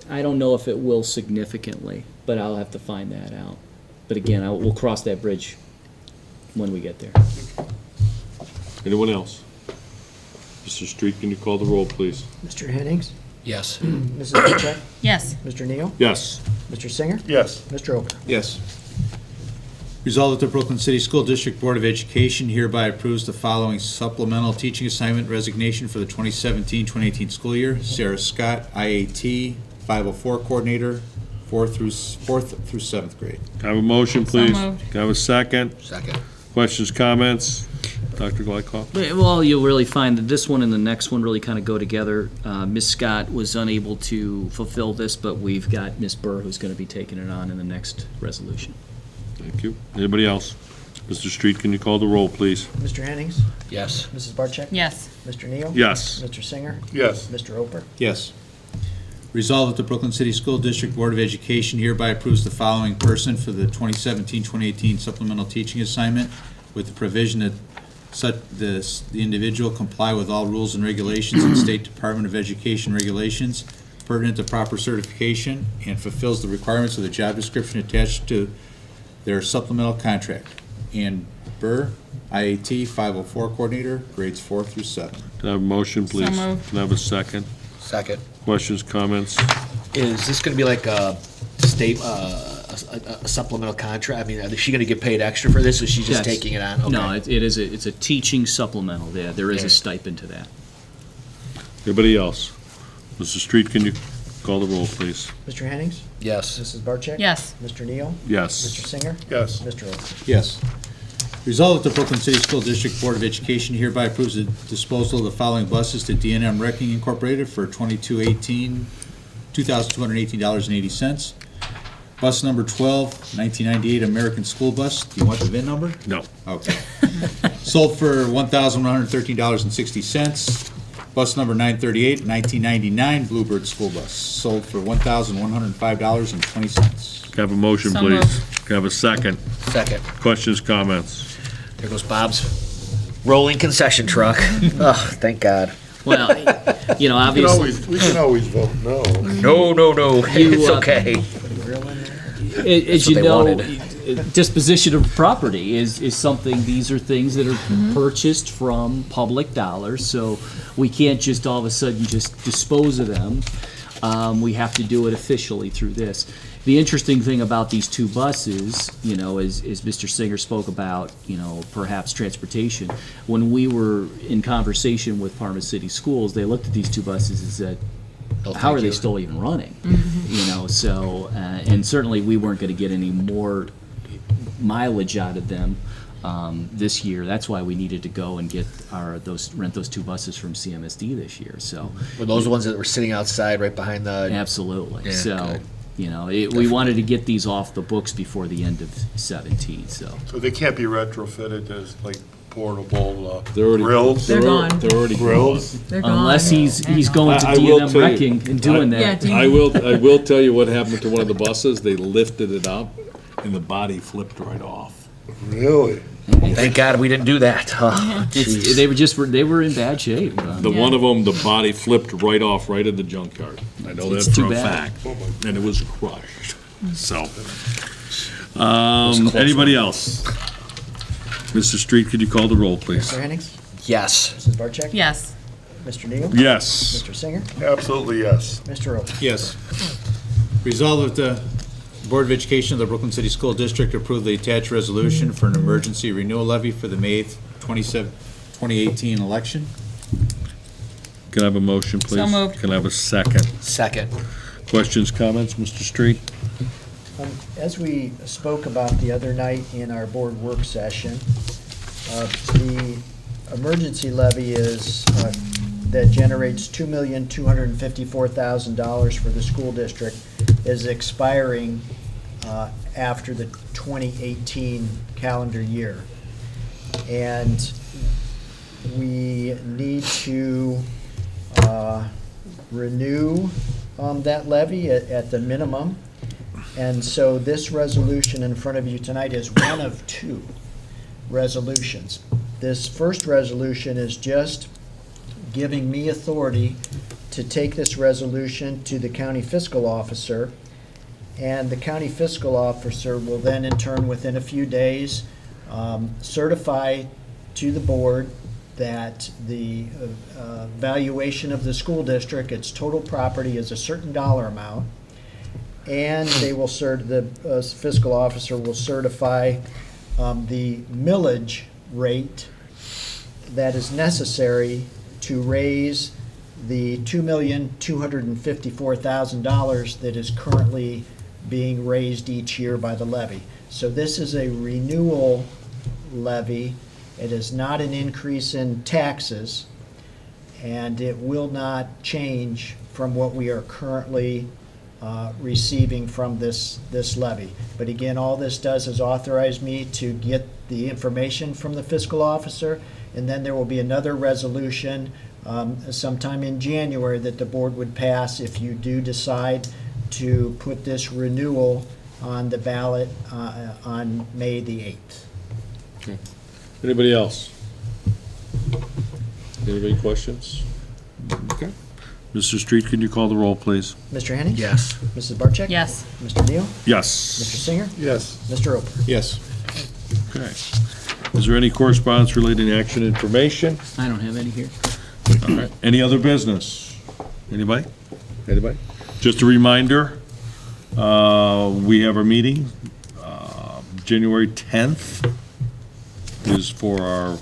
I don't know if it will significantly, but I'll have to find that out. But again, we'll cross that bridge when we get there. Anyone else? Mr. Street, can you call the roll, please? Mr. Hennings? Yes. Mrs. Bocek? Yes. Mr. Neal? Yes. Mr. Singer? Yes. Mr. Ober? Yes. Resolved that the Brooklyn City School District Board of Education hereby approves the following supplemental teaching assignment resignation for the 2017-2018 school year. Sarah Scott, IAT 504 coordinator, 4th through 7th grade. Can I have a motion, please? moved. Can I have a second? Second. Questions, comments? Dr. Glykoff? Well, you'll really find that this one and the next one really kind of go together. Ms. Scott was unable to fulfill this, but we've got Ms. Burr who's going to be taking it on in the next resolution. Thank you. Anybody else? Mr. Street, can you call the roll, please? Mr. Hennings? Yes. Mrs. Barcheck? Yes. Mr. Neal? Yes. Mr. Singer? Yes. Mr. Ober? Yes. Resolved that the Brooklyn City School District Board of Education hereby approves the following person for the 2017-2018 supplemental teaching assignment with the provision that the individual comply with all rules and regulations and State Department of Education regulations pertinent to proper certification and fulfills the requirements of the job description attached to their supplemental contract. Ann Burr, IAT 504 coordinator, grades 4 through 7. Can I have a motion, please? moved. Can I have a second? Second. Questions, comments? Is this going to be like a state, a supplemental contract? I mean, is she going to get paid extra for this, or is she just Yes. taking it on? Okay. No, it's a teaching supplemental. There is Okay. a stipend to that. Anybody else? Mr. Street, can you call the roll, please? Mr. Hennings? Yes. Mrs. Barcheck? Yes. Mr. Neal? Yes. Mr. Singer? Yes. Mr. Ober? Yes. Resolved that the Brooklyn City School District Board of Education hereby approves the disposal of the following buses to D&M Wrecking Incorporated for $2,218.80. Bus number 12, 1998 American School Bus. Do you want the VIN number? No. Okay. Sold for $1,113.60. Bus number 938, 1999 Bluebird School Bus. Sold for $1,105.20. Can I have a motion, So please? moved. Can I have a second? Second. Questions, comments? There goes Bob's rolling concession truck. Oh, thank God. Well, obviously, We can always vote no. No. It's okay. as what you they know, wanted. disposition of property is something, these are things that are purchased from public dollars, so we can't just all of a sudden just dispose of them. We have to do it officially through this. The interesting thing about these two buses, as Mr. Singer spoke about, perhaps transportation, when we were in conversation with Parma City Schools, they looked at these two buses and said, how are they still even running? So, and certainly we weren't going to get any more mileage out of them this year. That's why we needed to go and get rent those two buses from CMSD this year. So, Were those the ones that were sitting outside right behind the? absolutely. Yeah, So, good. we wanted to get these off the books before the end of 17. So, So they can't be retrofitted as like portable They're already- grills? They're gone. They're already Grills? They're gone. unless he's going to I will D&M tell you, Wrecking and doing Yeah, that. do you- I will tell you what happened to one of the buses. They lifted it up and the body flipped right off. Really? Thank God we didn't do that. Oh, jeez. They were in bad shape. The one of them, the body flipped right off, right in the junkyard. I know It's that too for a bad. fact. And it was crushed. So, anybody else? Mr. Street, could you call the roll, please? Mr. Hennings? Yes. Mrs. Barcheck? Yes. Mr. Neal? Yes. Mr. Singer? Absolutely, yes. Mr. Ober? Yes. Resolved that the Board of Education of the Brooklyn City School District approve the attached resolution for an emergency renewal levy for the May 8th, 2018 election. Can I have a motion, please? So moved. Can I have a second? Second. Questions, comments, Mr. Street? As we spoke about the other night in our board work session, the emergency levy is, that generates $2,254,000 for the school district is expiring after the 2018 calendar year. And we need to renew that levy at the minimum. And so this resolution in front of you tonight is one of two resolutions. This first resolution is just giving me authority to take this resolution to the county fiscal officer, and the county fiscal officer will then in turn, within a few days, certify to the board that the valuation of the school district, its total property is a certain dollar amount, and they will the fiscal officer will certify the millage rate that is necessary to raise the $2,254,000 that is currently being raised each year by the levy. So this is a renewal levy. It is not an increase in taxes, and it will not change from what we are currently receiving from this levy. But again, all this does is authorize me to get the information from the fiscal officer, and then there will be another resolution sometime in January that the board would pass if you do decide to put this renewal on the ballot on May the 8th. Okay. Anybody else? Anybody questions? Okay. Mr. Street, can you call the roll, please? Mr. Henning? Yes. Mrs. Barcheck? Yes. Mr. Neal? Mr. Yes. Singer? Yes. Mr. Roper? Yes. Okay. Is there any correspondence relating to action information? I don't have any here. All right. Any other business? Anybody? Anybody? Just a reminder, we have our meeting, January 10th is for our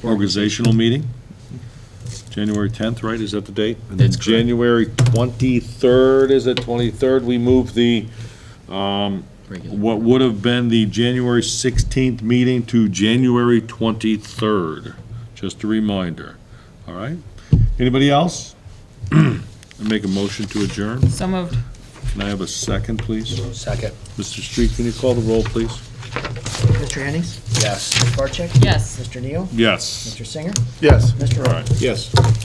organizational meeting. January 10th, right? Is that the date? And then That's correct. January 23rd, is it 23rd? We move the, Regular. what would have been the January 16th meeting to January 23rd. Just a reminder. All right? Anybody else? I make a motion to adjourn. So moved. Can I have a second, please? Second. Mr. Street, can you call the roll, please? Mr. Henning? Yes. Ms. Barcheck? Yes. Mr. Neal? Yes. Mr. Singer? Yes. Mr. Roper? All right. Yes.